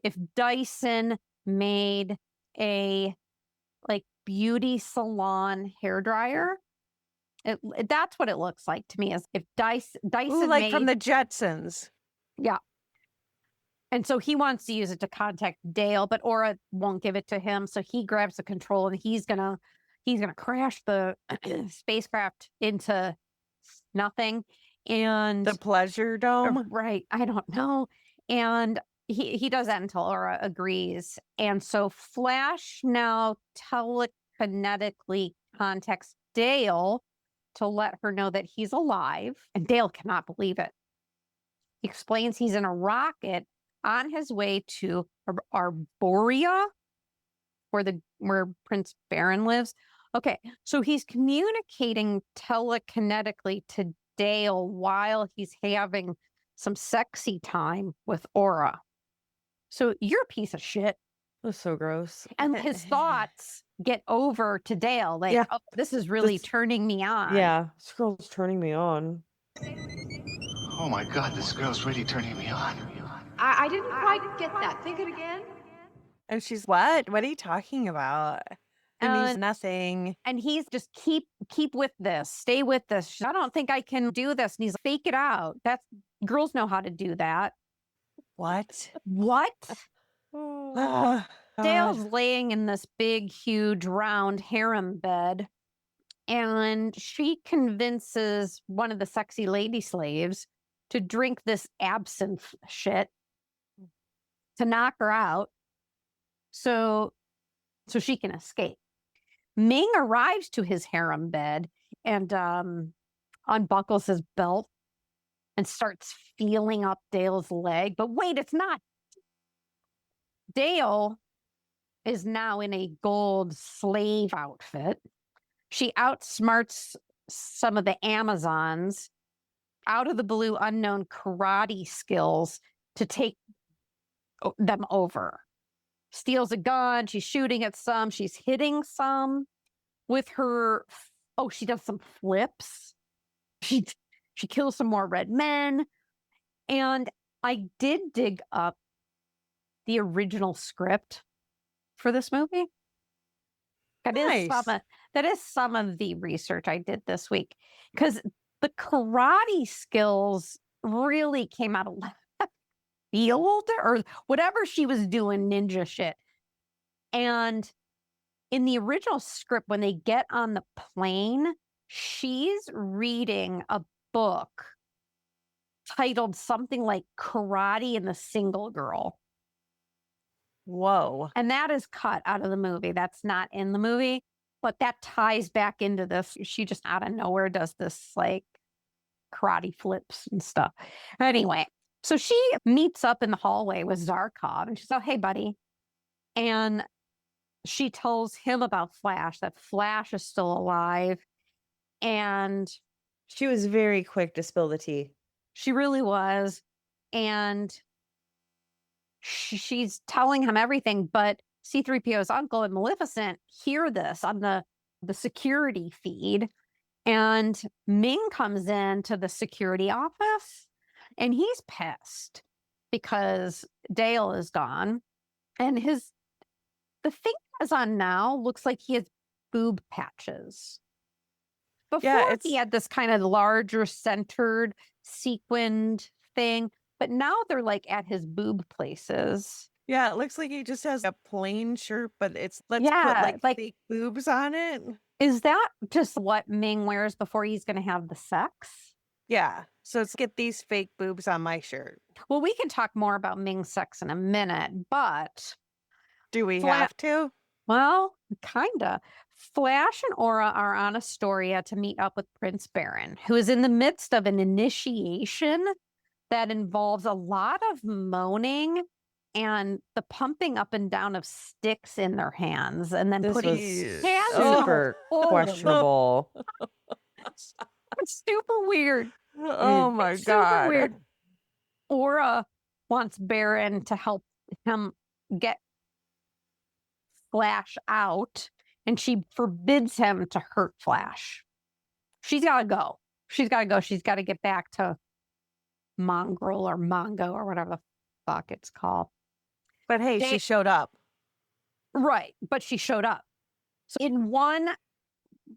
if Dyson made a like beauty salon hairdryer. That's what it looks like to me. As if Dyson like from the Jetsons. Yeah. And so he wants to use it to contact Dale, but Aura won't give it to him. So he grabs the control and he's gonna crash the spacecraft into nothing. And the pleasure dome, right? I don't know. And he does that until Aura agrees. And so Flash now telekinetically contacts Dale to let her know that he's alive. And Dale cannot believe it. He explains he's in a rocket on his way to Arborea, where Prince Baron lives. Okay, so he's communicating telekinetically to Dale while he's having some sexy time with Aura. So you're a piece of shit. That's so gross. And his thoughts get over to Dale. Like, oh, this is really turning me on. Yeah, this girl's turning me on. Oh my God, this girl's really turning me on. I didn't quite get that. Think it again. And she's, what? What are you talking about? And he's nothing. And he's just keep with this. Stay with this. I don't think I can do this. And he's fake it out. Girls know how to do that. What? Dale's laying in this big, huge, round harem bed. And she convinces one of the sexy lady slaves to drink this absinthe shit to knock her out so she can escape. Ming arrives to his harem bed and unbuckles his belt and starts feeling up Dale's leg. But wait, it's not. Dale is now in a gold slave outfit. She outsmarts some of the Amazons out of the blue unknown karate skills to take them over. Steals a gun, she's shooting at some, she's hitting some with her. Oh, she does some flips. She kills some more red men. And I did dig up the original script for this movie. Nice. That is some of the research I did this week, because the karate skills really came out of left field, or whatever she was doing, ninja shit. And in the original script, when they get on the plane, she's reading a book titled something like Karate and the Single Girl. Whoa. And that is cut out of the movie. That's not in the movie, but that ties back into this. She just out of nowhere does this like karate flips and stuff. Anyway, so she meets up in the hallway with Zarkov and she's like, hey, buddy. And she tells him about Flash, that Flash is still alive. And She was very quick to spill the tea. she really was. And she's telling him everything, but C-3PO's uncle and Maleficent hear this on the security feed. And Ming comes into the security office and he's pissed because Dale is gone. And the thing is on now looks like he has boob patches. Before he had this kind of larger centered sequined thing, but now they're like at his boob places. Yeah, it looks like he just has a plain shirt, but let's Yeah, put like like- fake boobs on it. Is that just what Ming wears before he's going to have the sex? Yeah. So let's get these fake boobs on my shirt. Well, we can talk more about Ming's sex in a minute, but Do we Fla- have to? well, kinda. Flash and Aura are on Astoria to meet up with Prince Baron, who is in the midst of an initiation that involves a lot of moaning and the pumping up and down of sticks in their hands, and then This putting was hands in the super hole. questionable. It's super weird. Oh my It's super God. weird. Aura wants Baron to help him get Flash out, and she forbids him to hurt Flash. She's got to go. She's got to go. She's got to get back to Mongrel or Mongo or whatever the fuck it's called. But hey, she showed up. Right. But she showed up. So in one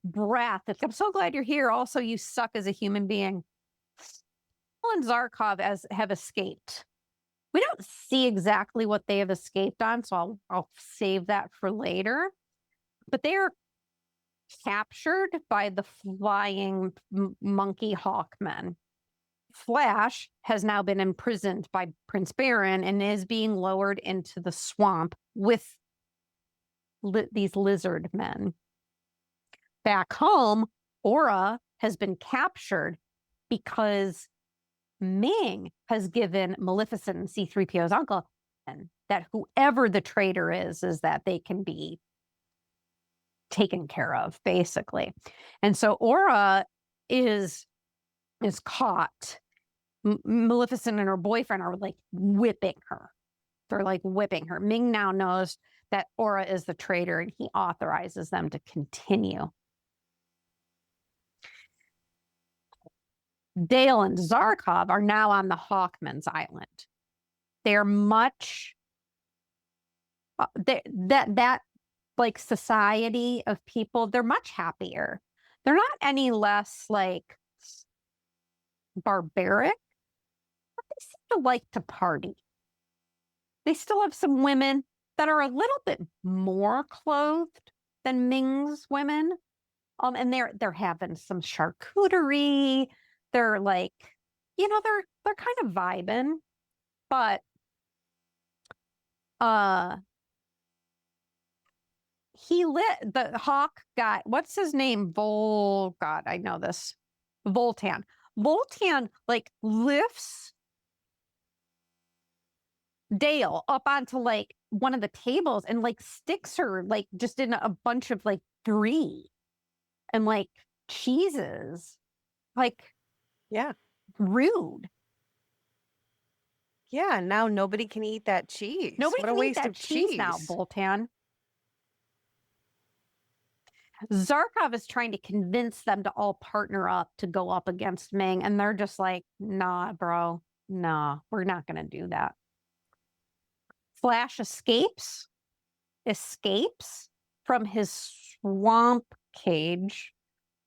breath, I'm so glad you're here. Also, you suck as a human being. Paul and Zarkov have escaped. We don't see exactly what they have escaped on, so I'll save that for later. But they are captured by the flying monkey Hawkmen. Flash has now been imprisoned by Prince Baron and is being lowered into the swamp with these lizard men. Back home, Aura has been captured because Ming has given Maleficent and C-3PO's uncle that whoever the traitor is that they can be taken care of, basically. And so Aura is caught. Maleficent and her boyfriend are like whipping her. They're like whipping her. Ming now knows that Aura is the traitor and he authorizes them to continue. Dale and Zarkov are now on the Hawkmen's island. They're much that like society of people, they're much happier. They're not any less like barbaric, but they seem to like to party. They still have some women that are a little bit more clothed than Ming's women. And they're having some charcuterie. They're like, they're kind of vibing, but the hawk guy, what's his name? God, I know this. Voltan like lifts Dale up onto like one of the tables and like sticks her like just in a bunch of like brie and like cheeses. Like, yeah, rude. Yeah, now nobody can eat that cheese. Nobody What a can eat waste that of cheese cheese. now, Boltan. Zarkov is trying to convince them to all partner up to go up against Ming, and they're just like, nah, bro. Nah, we're not going to do that. Flash escapes from his swamp cage,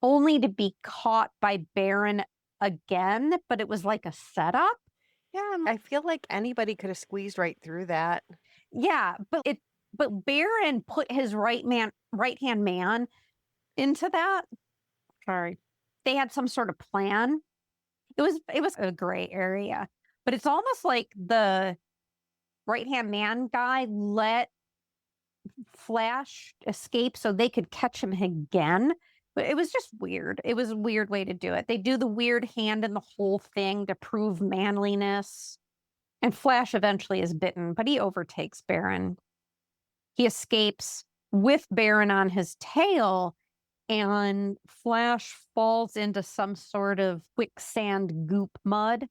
only to be caught by Baron again, but it was like a setup. Yeah, I feel like anybody could have squeezed right through that. Yeah, but Baron put his right-hand man into that. Sorry. They had some sort of plan. It was a gray area, but it's almost like the right-hand man guy let Flash escape so they could catch him again. But it was just weird. It was a weird way to do it. They do the weird hand in the whole thing to prove manliness. And Flash eventually is bitten, but he overtakes Baron. He escapes with Baron on his tail, and Flash falls into some sort of quicksand goop mud.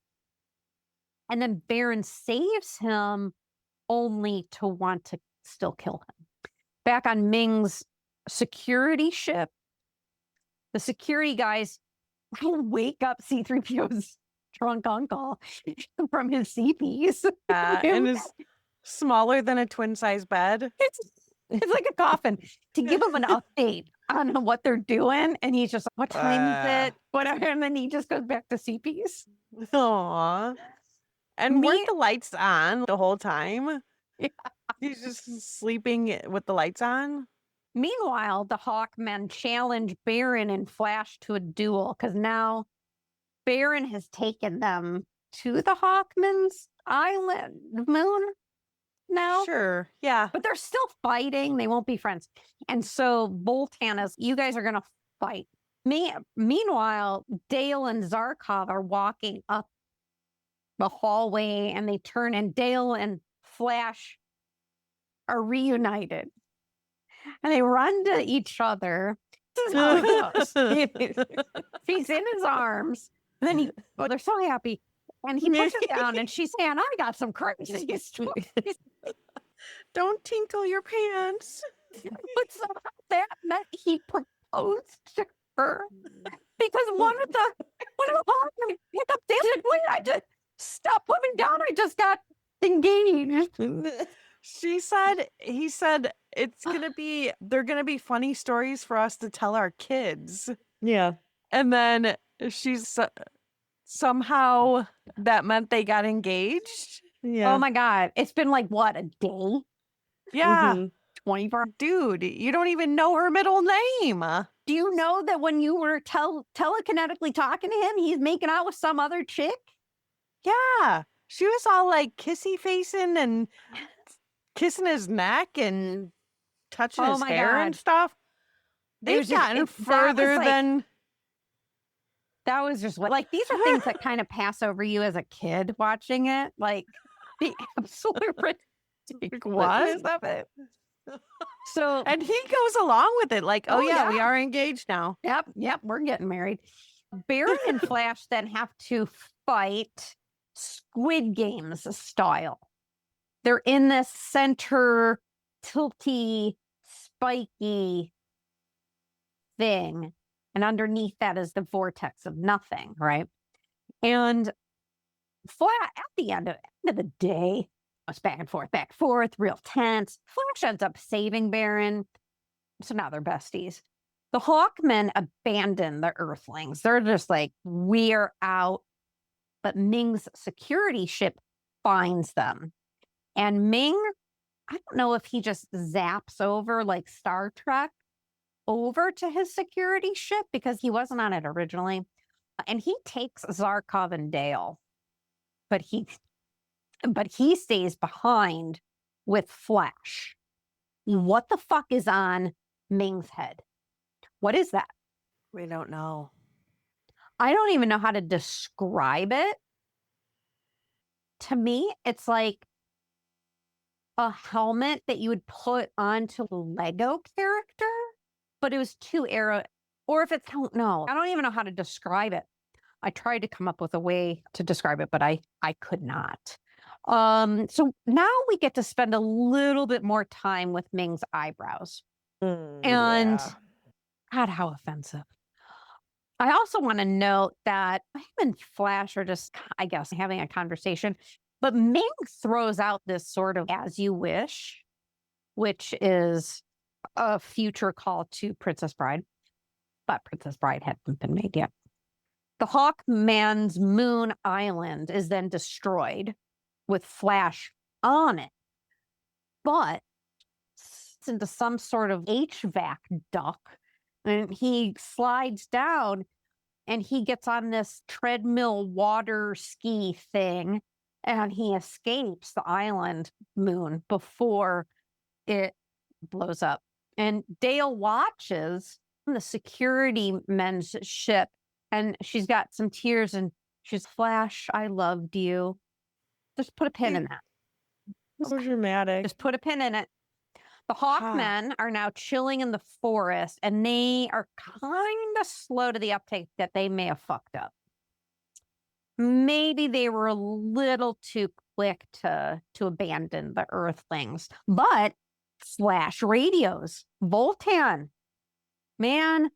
And then Baron saves him only to want to still kill him. Back on Ming's security ship, the security guys wake up C-3PO's drunk uncle from his CPs. And is smaller than a twin-size bed. It's like a coffin to give him an update on what they're doing. And he's just like, what time is it? Whatever. And then he just goes back to CPs. Aww. And weren't the lights on the whole time? Yeah. He's just sleeping with the lights on. Meanwhile, the Hawkmen challenge Baron and Flash to a duel because now Baron has taken them to the Hawkmen's island moon now. Sure, yeah. But they're still fighting. They won't be friends. And so Boltan is, you guys are going to fight. Meanwhile, Dale and Zarkov are walking up the hallway and they turn, and Dale and Flash are reunited. And they run to each other. This is how it goes. She's in his arms. And then they're so happy. And he pushes down and she's saying, I got some crazy stories. Don't tinkle your pants. But somehow that meant he proposed to her. Because one of the Hawkmen picked up Dale and said, wait, I just stop putting down. I just got engaged. He said, they're gonna be funny stories for us to tell our kids. Yeah. And then somehow that meant they got engaged. Yeah. Oh my God. It's been like, what, a day? Yeah. 24. Dude, you don't even know her middle name. Do you know that when you were telekinetically talking to him, he's making out with some other chick? Yeah. She was all like kissy facing and kissing his neck and touching his hair and stuff. They've gotten further than. That was just like, these are things that kind of pass over you as a kid watching it. Like the absolute ridiculousness of it. So, and he goes along with it like, oh yeah, we are engaged now. Yep, we're getting married. Baron and Flash then have to fight Squid Games style. They're in this center tilty, spiky thing. And underneath that is the vortex of nothing, right? And Flash, at the end of the day, it's back and forth, real tense. Flash ends up saving Baron. So now they're besties. The Hawkmen abandon the Earthlings. They're just like, we're out. But Ming's security ship finds them. And Ming, I don't know if he just zaps over like Star Trek over to his security ship because he wasn't on it originally. And he takes Zarkov and Dale. But he stays behind with Flash. What the fuck is on Ming's head? What is that? We don't know. I don't even know how to describe it. To me, it's like a helmet that you would put onto a Lego character, but it was too arrow. Or if it's, I don't know. I don't even know how to describe it. I tried to come up with a way to describe it, but I could not. So now we get to spend a little bit more time with Ming's eyebrows. And Yeah. God, how offensive. I also want to note that him and Flash are just, I guess, having a conversation, but Ming throws out this sort of as you wish, which is a future call to Princess Bride, but Princess Bride hadn't been made yet. The Hawkman's moon island is then destroyed with Flash on it, but it's into some sort of HVAC duct, and he slides down and he gets on this treadmill water ski thing and he escapes the island moon before it blows up. And Dale watches the security men's ship and she's got some tears and she's, Flash, I loved you. Just put a pin in that. So dramatic. Just put a pin in it. The Hawkmen are now chilling in the forest, and they are kind of slow to the uptake that they may have fucked up. Maybe they were a little too quick to abandon the Earthlings. But Flash radios, Voltan, man,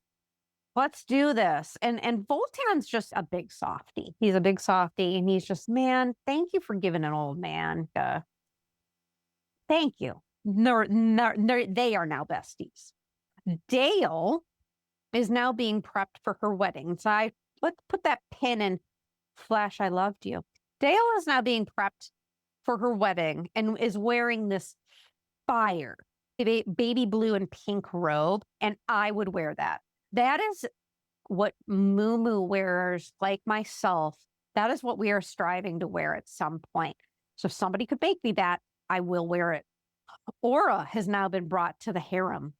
let's do this. And Voltan's just a big softie. He's a big softie, and he's just, man, thank you for giving an old man. Thank you. No, they are now besties. Dale is now being prepped for her wedding. So let's put that pin in Flash, I loved you. Dale is now being prepped for her wedding and is wearing this fire, baby blue and pink robe. And I would wear that. That is what Moo wearers like myself, that is what we are striving to wear at some point. So if somebody could make me that, I will wear it. Aura has now been brought to the harem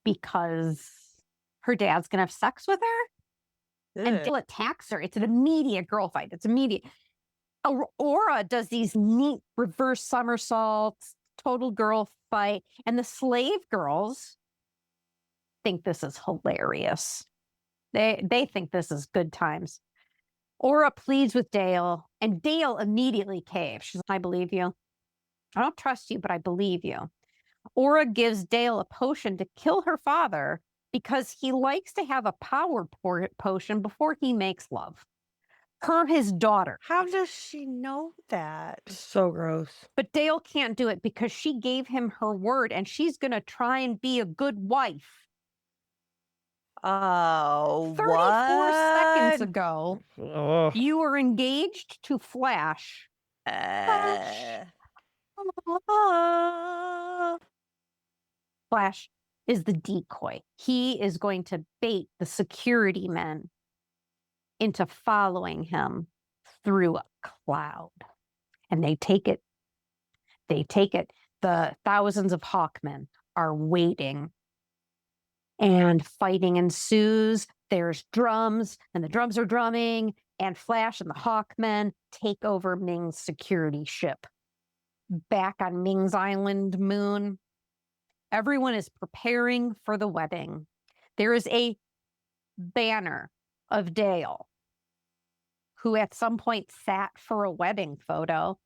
because her dad's going to have sex with her. And Dale attacks her. It's an immediate girl fight. It's immediate. Aura does these neat reverse somersaults, total girl fight. And the slave girls think this is hilarious. They think this is good times. Aura pleads with Dale, and Dale immediately caves. She's like, I believe you. I don't trust you, but I believe you. Aura gives Dale a potion to kill her father because he likes to have a power potion before he makes love. Her, his daughter. How does she know that? So gross. But Dale can't do it because she gave him her word and she's going to try and be a good wife. Oh, 34 seconds what? ago, Ugh. you were engaged to Flash. Flash is the decoy. He is going to bait the security men into following him through a cloud. And they take it. They take it. The thousands of Hawkmen are waiting. And fighting ensues. There's drums, and the drums are drumming, and Flash and the Hawkmen take over Ming's security ship. Back on Ming's island moon, everyone is preparing for the wedding. There is a banner of Dale, who at some point sat for a wedding photo.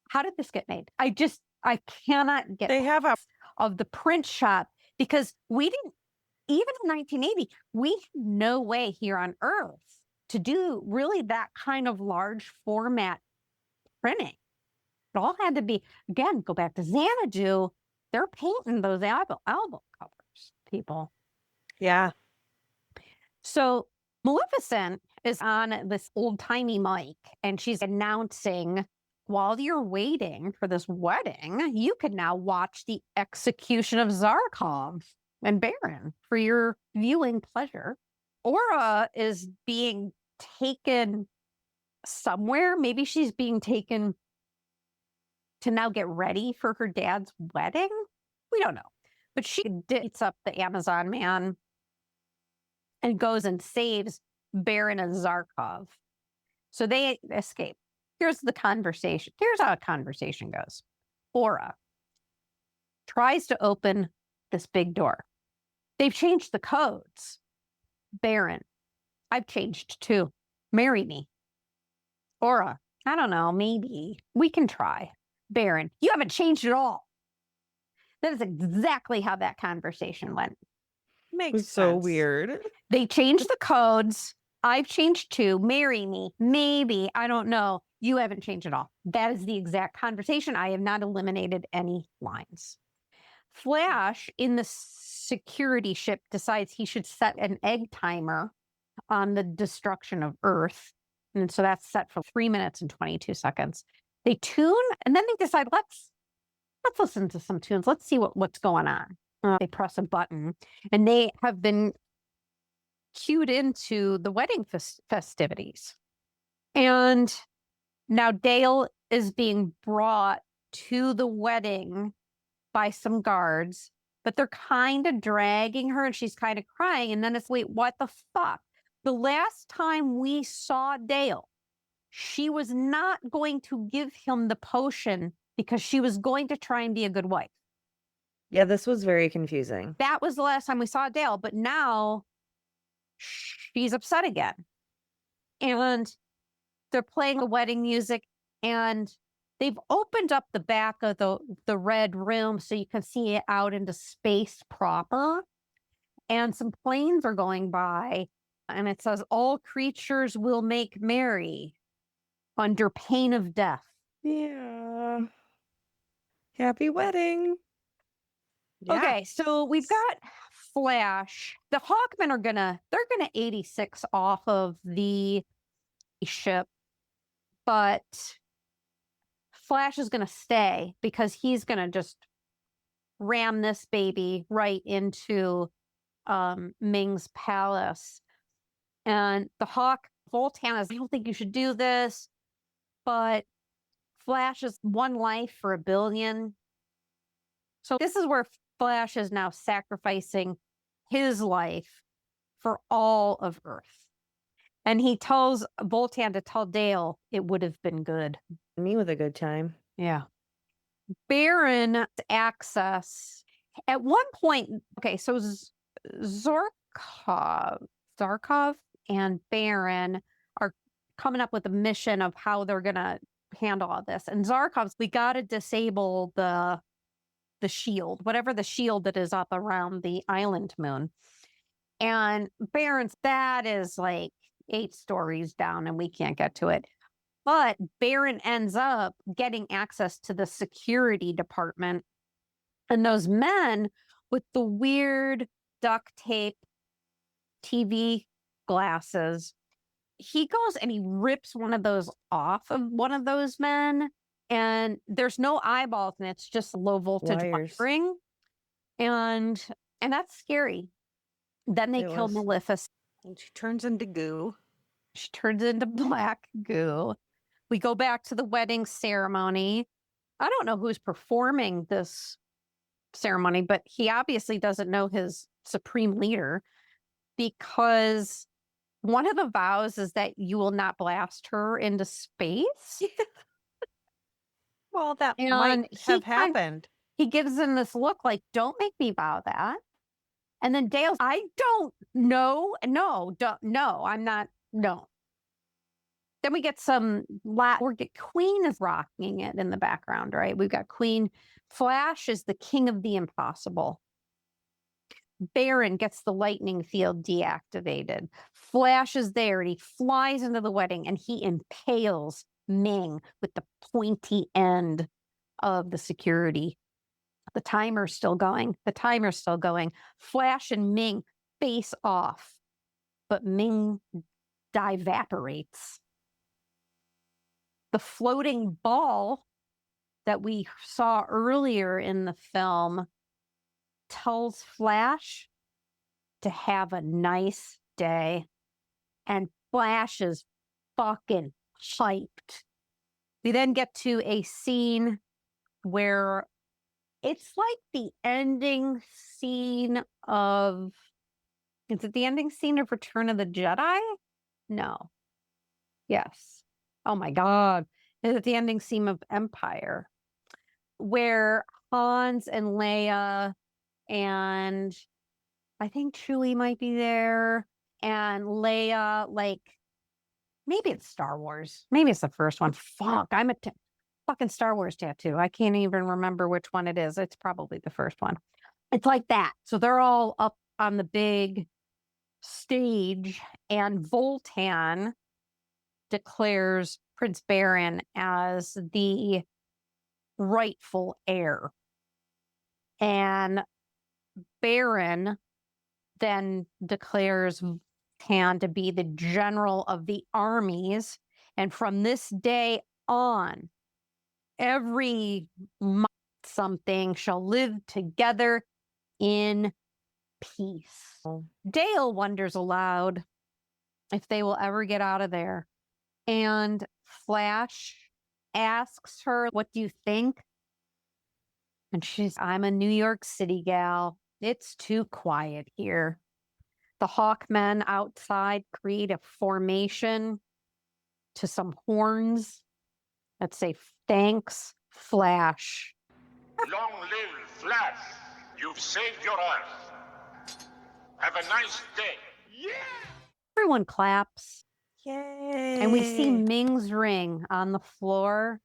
How did this get made? I cannot get They have a of the print shop because we didn't, even in 1980, we had no way here on Earth to do really that kind of large format printing. It all had to be, again, go back to Xanadu. They're painting those album covers, people. Yeah. So Maleficent is on this old-timey mic, and she's announcing, while you're waiting for this wedding, you can now watch the execution of Zarkov and Baron for your viewing pleasure. Aura is being taken somewhere. Maybe she's being taken to now get ready for her dad's wedding. We don't know. But she beats up the Amazon man and goes and saves Baron and Zarkov. So they escape. Here's the conversation. Here's how a conversation goes. Aura tries to open this big door. They've changed the codes. Baron, I've changed too. Marry me. Aura, I don't know, maybe. We can try. Baron, you haven't changed at all. That is exactly how that conversation went. Makes It's so sense. weird. They changed the codes. I've changed too. Marry me. Maybe. I don't know. You haven't changed at all. That is the exact conversation. I have not eliminated any lines. Flash in the security ship decides he should set an egg timer on the destruction of Earth. And so that's set for 3 minutes and 22 seconds. They tune and then they decide, let's listen to some tunes. Let's see what's going on. They press a button and they have been cued into the wedding festivities. And now Dale is being brought to the wedding by some guards, but they're kind of dragging her and she's kind of crying. And then it's, wait, what the fuck? The last time we saw Dale, she was not going to give him the potion because she was going to try and be a good wife. Yeah, this was very confusing. That was the last time we saw Dale, but now she's upset again. And they're playing the wedding music and they've opened up the back of the red room so you can see it out into space proper. And some planes are going by and it says, all creatures will make merry under pain of death. Yeah. Happy wedding. Yeah. Okay, so we've got Flash. The Hawkmen they're gonna 86 off of the ship, but Flash is gonna stay because he's gonna just ram this baby right into Ming's palace. And the Hawk Voltan is, I don't think you should do this, but Flash is one life for a billion. So this is where Flash is now sacrificing his life for all of Earth. And he tells Voltan to tell Dale it would have been good. Me with a good time. Yeah. Baron access. At one point, okay, so Zarkov and Baron are coming up with a mission of how they're going to handle all this. And Zarkov's, we got to disable the shield, whatever the shield that is up around the island moon. And Baron's, that is like 8 stories down and we can't get to it. But Baron ends up getting access to the security department. And those men with the weird duct tape TV glasses, he goes and he rips one of those off of one of those men. And there's no eyeballs and it's just low voltage Wires. wiring. And that's scary. Then they kill Maleficent. And she turns into goo. She turns into black goo. We go back to the wedding ceremony. I don't know who's performing this ceremony, but he obviously doesn't know his supreme leader because one of the vows is that you will not blast her into space. Well, that And might have happened. He gives him this look like, don't make me vow that. And then Dale's, I don't know. No, I'm not. No. Then we get Queen is rocking it in the background, right? We've got Queen. Flash is the king of the impossible. Baron gets the lightning field deactivated. Flash is there and he flies into the wedding and he impales Ming with the pointy end of the security. The timer's still going. Flash and Ming face off, but Ming divaporates. The floating ball that we saw earlier in the film tells Flash to have a nice day, and Flash is fucking hyped. We then get to a scene where it's like the ending scene of, is it the ending scene of Return of the Jedi? No. Yes. Oh my God. Is it the ending scene of Empire? Where Hans and Leia and I think Chewie might be there, and Leia like Maybe it's Star Wars. Maybe it's the first one. Fuck, I'm a fucking Star Wars tattoo. I can't even remember which one it is. It's probably the first one. It's like that. So they're all up on the big stage, and Voltan declares Prince Baron as the rightful heir. And Baron then declares Voltan to be the general of the armies. And from this day on, every month something shall live together in peace. Oh. Dale wonders aloud if they will ever get out of there. And Flash asks her, "What do you think?" And she's, "I'm a New York City gal. It's too quiet here." The Hawkmen outside create a formation to some horns that say, "Thanks, Flash." Long live Flash! You've saved your Earth. Have a nice day. Everyone claps. Yay. And we see Ming's ring on the floor,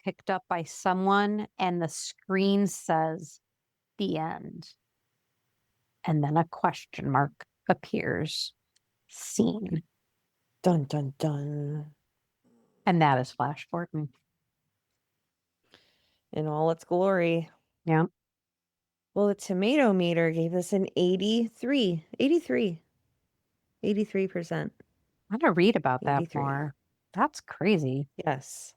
picked up by someone, and the screen says, "The end." And then a question mark appears. Scene. Dun, dun, dun. And that is Flash Gordon. In all its glory. Yeah. Well, the tomato meter gave this an 83. 83. 83%. I gotta read about that 83. more. That's crazy. Yes.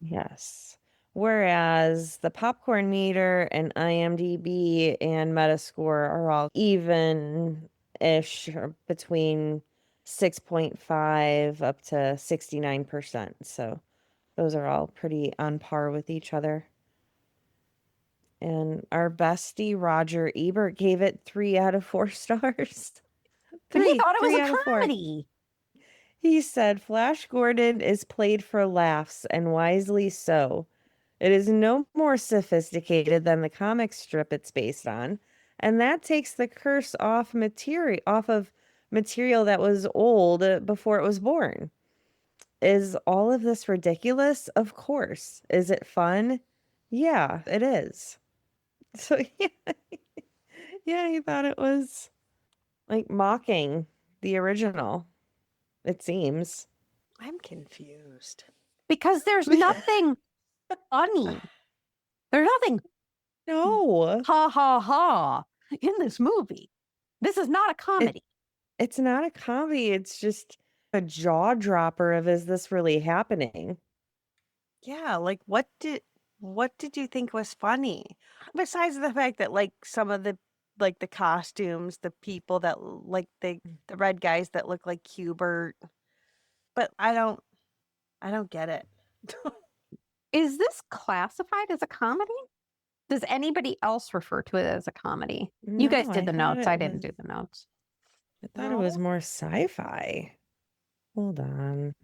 Yes. Whereas the popcorn meter and IMDb and Metascore are all even-ish, or between 6.5 up to 69%. So those are all pretty on par with each other. And our bestie Roger Ebert gave it 3 out of 4 stars. But he thought it was 3 a out of 4. comedy. He said, "Flash Gordon is played for laughs, and wisely so. It is no more sophisticated than the comic strip it's based on, and that takes the curse off of material that was old before it was born. Is all of this ridiculous? Of course. Is it fun? Yeah, it is." So yeah, he thought it was like mocking the original. It seems. I'm confused. Because there's nothing funny. There's nothing No, ha ha ha in this movie. This is not a comedy. it's not a comedy. It's just a jaw dropper of, is this really happening? Yeah, like what did you think was funny? Besides the fact that like some of the costumes, the people that like the red guys that look like Hubert. But I don't get it. Is this classified as a comedy? Does anybody else refer to it as a comedy? You guys No, did the thought notes. it I didn't do was- the notes. I thought it was more sci-fi. Hold on.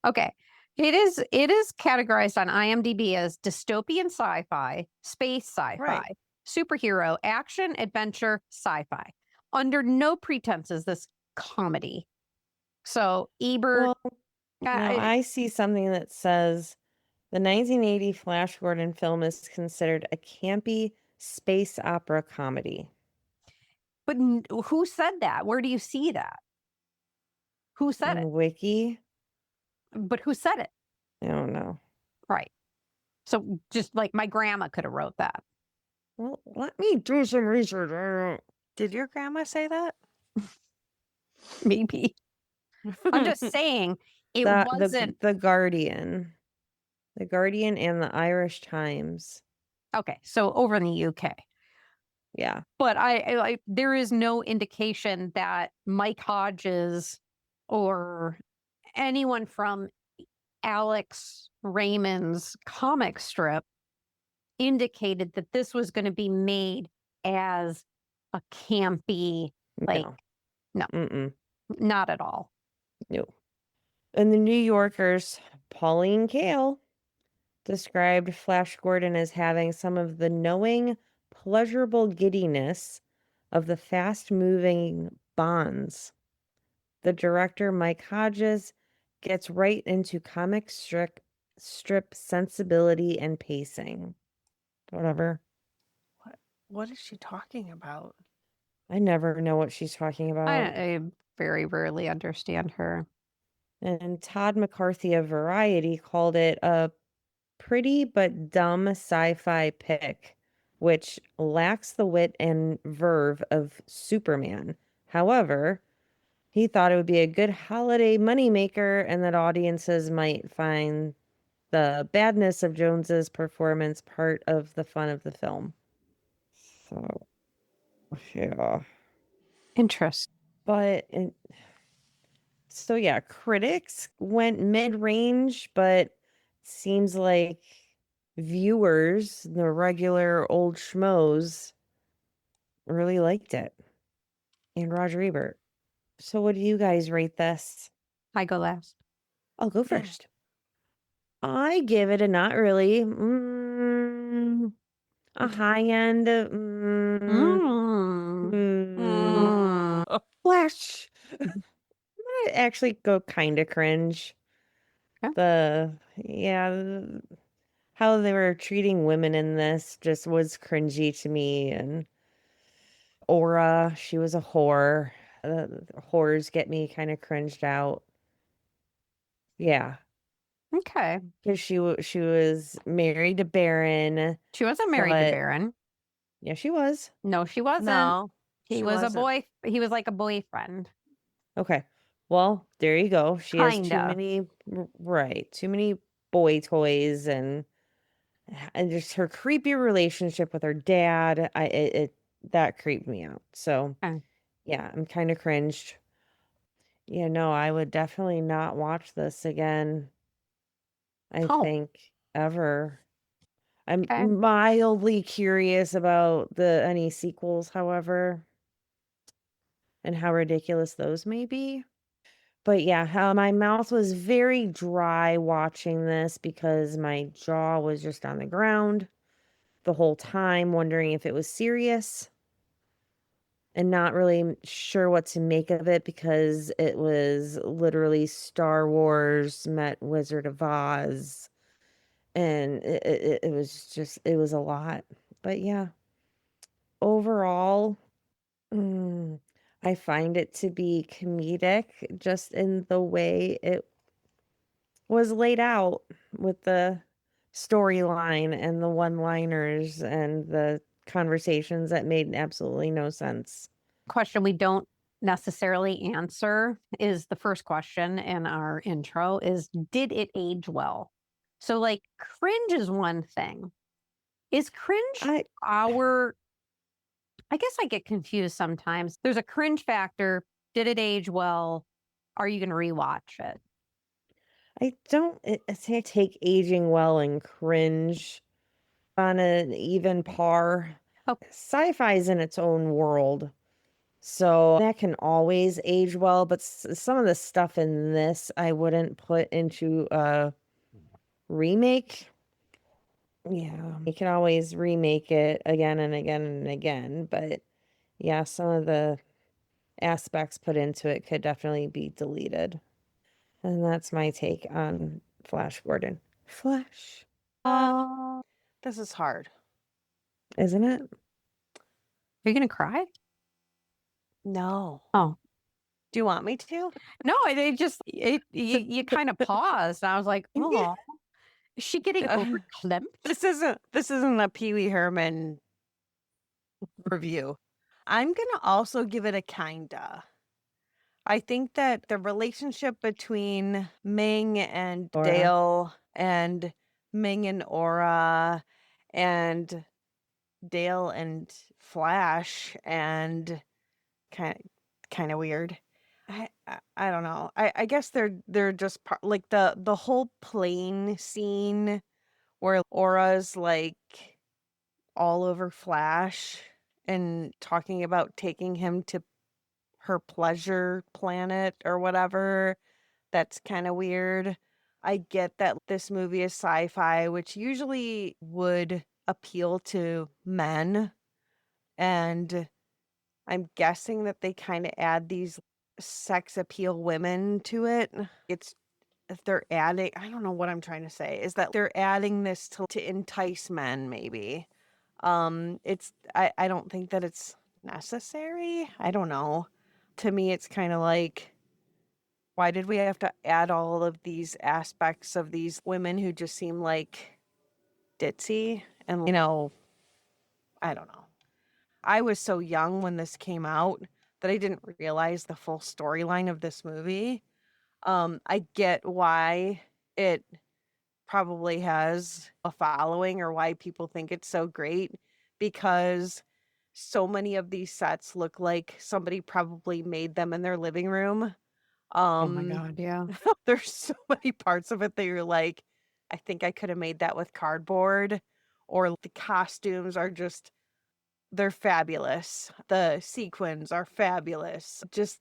Okay. It is categorized on IMDb as dystopian sci-fi, space sci-fi, Right. superhero, action, adventure, sci-fi. Under no pretense is this comedy. So Ebert, Well, no, I see something that says the 1980 Flash Gordon film is considered a campy space opera comedy. but who said that? Where do you see that? Who said On it? Wiki? But who said it? I don't know. Right. So just like my grandma could have wrote that. Well, let me do some research. Did your grandma say that? Maybe. I'm just saying it wasn't. The Guardian. The Guardian and the Irish Times. Okay, so over in the UK. Yeah. But I there is no indication that Mike Hodges or anyone from Alex Raymond's comic strip indicated that this was going to be made as a campy, like, no. Mm-mm. Not at all. No. And the New Yorker's Pauline Kael described Flash Gordon as having some of the knowing, pleasurable giddiness of the fast-moving Bonds. the director, Mike Hodges, gets right into comic strip sensibility and pacing. Whatever. What is she talking about? I never know what she's talking about. I very rarely understand her. And Todd McCarthy of Variety called it a pretty but dumb sci-fi pick, which lacks the wit and verve of Superman. However, he thought it would be a good holiday moneymaker and that audiences might find the badness of Jones's performance part of the fun of the film. So, yeah. Interesting. But so yeah, critics went mid-range, but seems like viewers, the regular old schmoes, really liked it. And Roger Ebert. So what do you guys rate this? I go last. I'll go first. I give it a not really. A high end. Flash. I actually go kind of cringe. Okay. How they were treating women in this just was cringy to me. And Aura, she was a whore. Whores get me kind of cringed out. Yeah. Okay. Because she was married to Baron. She wasn't married to Baron. Yeah, she was. No, she wasn't. No, he was a boy. He was like a boyfriend. Okay. Well, there you go. She has too Kinda. many, right? Too many boy toys and just her creepy relationship with her dad. That creeped me out. So, Okay. yeah, I'm kind of cringed. Yeah, no, I would definitely not watch this again. I think ever. I'm Okay. mildly curious about any sequels, however, and how ridiculous those may be. But yeah, my mouth was very dry watching this because my jaw was just on the ground the whole time, wondering if it was serious and not really sure what to make of it because it was literally Star Wars met Wizard of Oz. And it was a lot. But yeah, overall, I find it to be comedic just in the way it was laid out with the storyline and the one-liners and the conversations that made absolutely no sense. Question we don't necessarily answer is the first question in our intro is, did it age well? So like cringe is one thing. Is cringe I guess I get confused sometimes. There's a cringe factor. Did it age well? Are you going to rewatch it? I don't say I take aging well and cringe on an even par. Sci-fi is in its own world, so that can always age well, but some of the stuff in this I wouldn't put into a remake. Yeah, you can always remake it again and again and again, but yeah, some of the aspects put into it could definitely be deleted. And that's my take on Flash Gordon. Flash. This is hard. Isn't it? Are you going to cry? No. Oh. Do you want me to? No, you kind of paused. And I was like, oh, is she getting overclimped? This isn't a Pee Wee Herman review. I'm gonna also give it a kinda. I think that the relationship between Ming and Aura. Dale and Ming and Aura and Dale and Flash and kind of weird. I don't know. I guess they're just like the whole plane scene where Aura's like all over Flash and talking about taking him to her pleasure planet or whatever. That's kind of weird. I get that this movie is sci-fi, which usually would appeal to men. And I'm guessing that they kind of add these sex appeal women to it. It's if they're adding, I don't know what I'm trying to say, is that they're adding this to entice men, maybe. I don't think that it's necessary. I don't know. To me, it's kind of like, why did we have to add all of these aspects of these women who just seem like ditzy? And, I don't know. I was so young when this came out that I didn't realize the full storyline of this movie. I get why it probably has a following or why people think it's so great, because so many of these sets look like somebody probably made them in their living room. Oh my God, yeah. There's so many parts of it that you're like, I think I could have made that with cardboard, or the costumes are just, they're fabulous. The sequins are fabulous. Just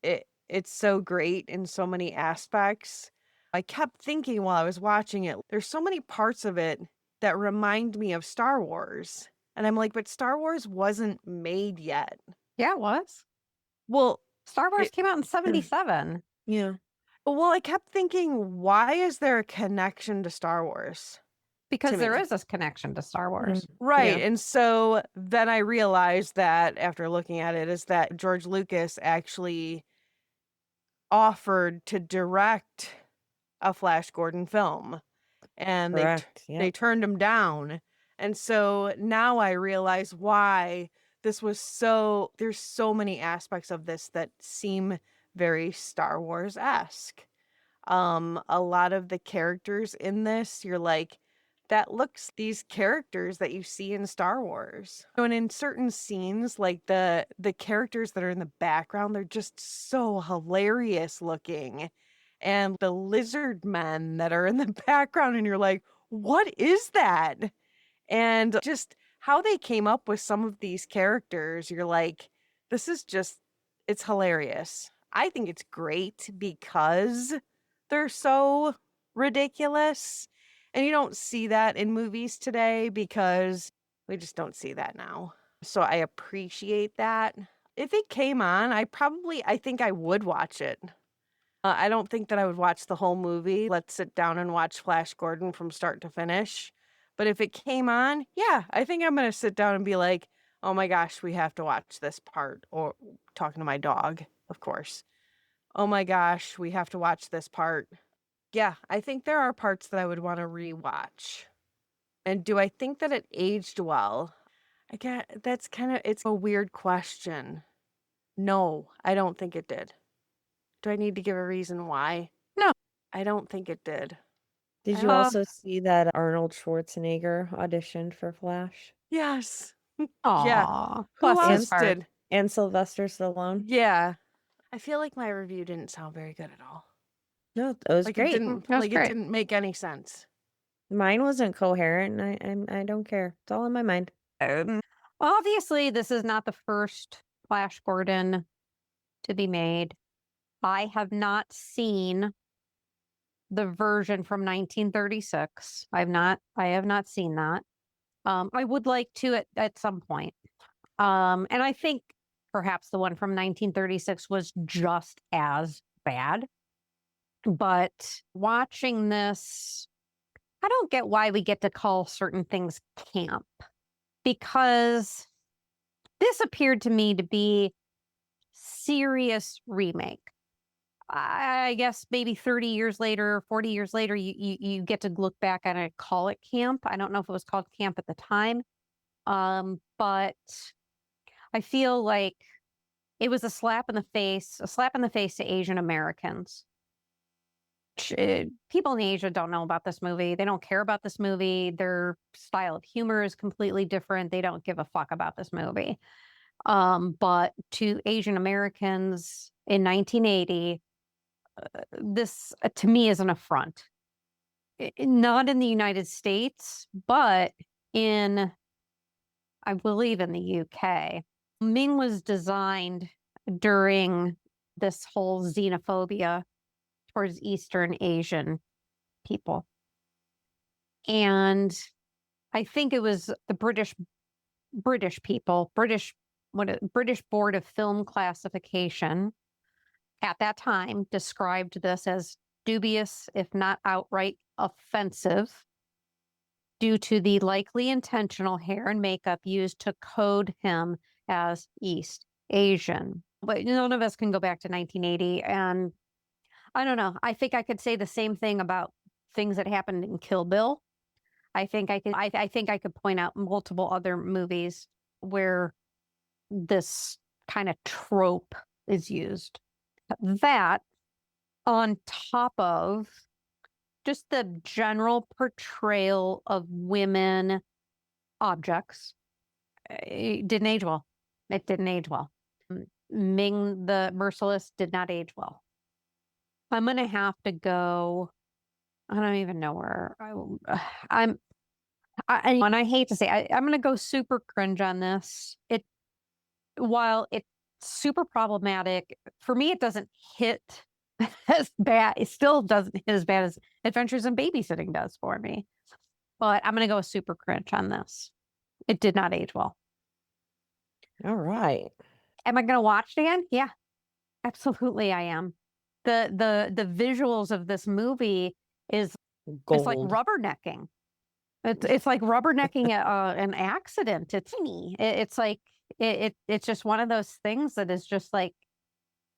it's so great in so many aspects. I kept thinking while I was watching it, there's so many parts of it that remind me of Star Wars. And I'm like, but Star Wars wasn't made yet. Yeah, it was. Well, Star Wars it- came out in 77 Yeah. well, I kept thinking, why is there a connection to Star Wars? because there me. is this connection to Star Wars. Right. Yeah. And so then I realized that after looking at it is that George Lucas actually offered to direct a Flash Gordon film, and Correct. they Yeah. turned him down. And so now I realize why this was so, there's so many aspects of this that seem very Star Wars-esque. A lot of the characters in this, you're like, that looks these characters that you see in Star Wars. And in certain scenes, like the characters that are in the background, they're just so hilarious looking. And the lizard men that are in the background, and you're like, what is that? And just how they came up with some of these characters, you're like, this is just, it's hilarious. I think it's great because they're so ridiculous. And you don't see that in movies today because we just don't see that now. So I appreciate that. If it came on, I think I would watch it. I don't think that I would watch the whole movie. Let's sit down and watch Flash Gordon from start to finish. But if it came on, yeah, I think I'm going to sit down and be like, oh my gosh, we have to watch this part. Or talking to my dog, of course. Oh my gosh, we have to watch this part. Yeah, I think there are parts that I would want to rewatch. And do I think that it aged well? It's a weird question. No, I don't think it did. Do I need to give a reason why? No. I don't think it did. Did you also see that Arnold Schwarzenegger auditioned for Flash? Yes. Aw, Yeah. Who bless his else heart. did? And Sylvester Stallone? Yeah. I feel like my review didn't sound very good at all. No, it was Like great. it didn't That was it great. didn't make any sense. Mine wasn't coherent, and I don't care. It's all in my mind. Obviously, this is not the first Flash Gordon to be made. I have not seen the version from 1936. I have not seen that. I would like to at some point. And I think perhaps the one from 1936 was just as bad. But watching this, I don't get why we get to call certain things camp, because this appeared to me to be serious remake. I guess maybe 30 years later, 40 years later, you get to look back and call it camp. I don't know if it was called camp at the time. But I feel like it was a slap in the face to Asian Americans. People in Asia don't know about this movie. They don't care about this movie. Their style of humor is completely different. They don't give a fuck about this movie. But to Asian Americans in 1980, this to me is an affront. Not in the United States, but I believe in the UK. Ming was designed during this whole xenophobia towards Eastern Asian people. And I think it was the British Board of Film Classification at that time described this as dubious, if not outright offensive, due to the likely intentional hair and makeup used to code him as East Asian. But none of us can go back to 1980. And I don't know. I think I could say the same thing about things that happened in Kill Bill. I think I could point out multiple other movies where this kind of trope is used. That on top of just the general portrayal of women objects, it didn't age well. It didn't age well. Ming the Merciless did not age well. I'm going to have to go. I don't even know where and I hate to say, I'm going to go super cringe on this. While it's super problematic, for me, it doesn't hit as bad. It still doesn't hit as bad as Adventures in Babysitting does for me. But I'm going to go super cringe on this. It did not age well. All right. Am I going to watch it again? Yeah, absolutely I am. The visuals of this movie is Gold. it's like rubbernecking. It's like rubbernecking an accident. It's me. It's like it's just one of those things that is just like,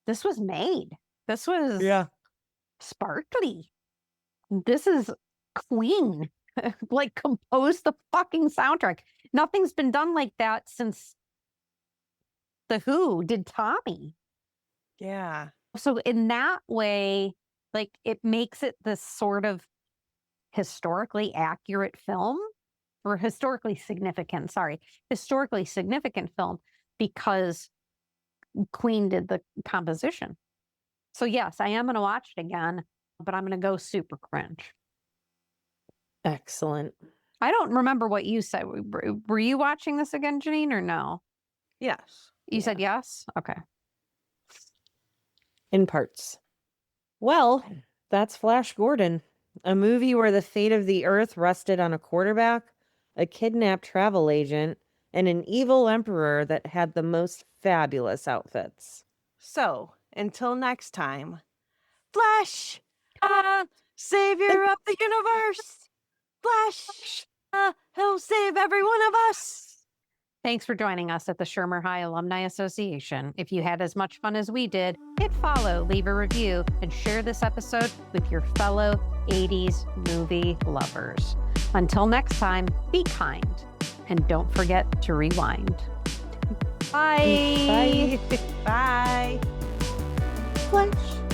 this was made. This was sparkly. This is Queen. Like, composed the fucking soundtrack. Nothing's been done like that since The Who did Tommy. Yeah. So in that way, like, it makes it this sort of historically accurate film, or historically significant film, because Queen did the composition. So yes, I am going to watch it again, but I'm going to go super cringe. Excellent. I don't remember what you said. Were you watching this again, Janine, or no? Yes. You said yes? Okay. In parts. Well, that's Flash Gordon, a movie where the fate of the Earth rested on a quarterback, a kidnapped travel agent, and an evil emperor that had the most fabulous outfits. So, until next time, Flash, savior of the universe. Flash, he'll save every one of us. Thanks for joining us at the Shermer High Alumni Association. If you had as much fun as we did, hit follow, leave a review, and share this episode with your fellow 80s movie lovers. Until next time, be kind, and don't forget to rewind. Bye. Bye. Flash.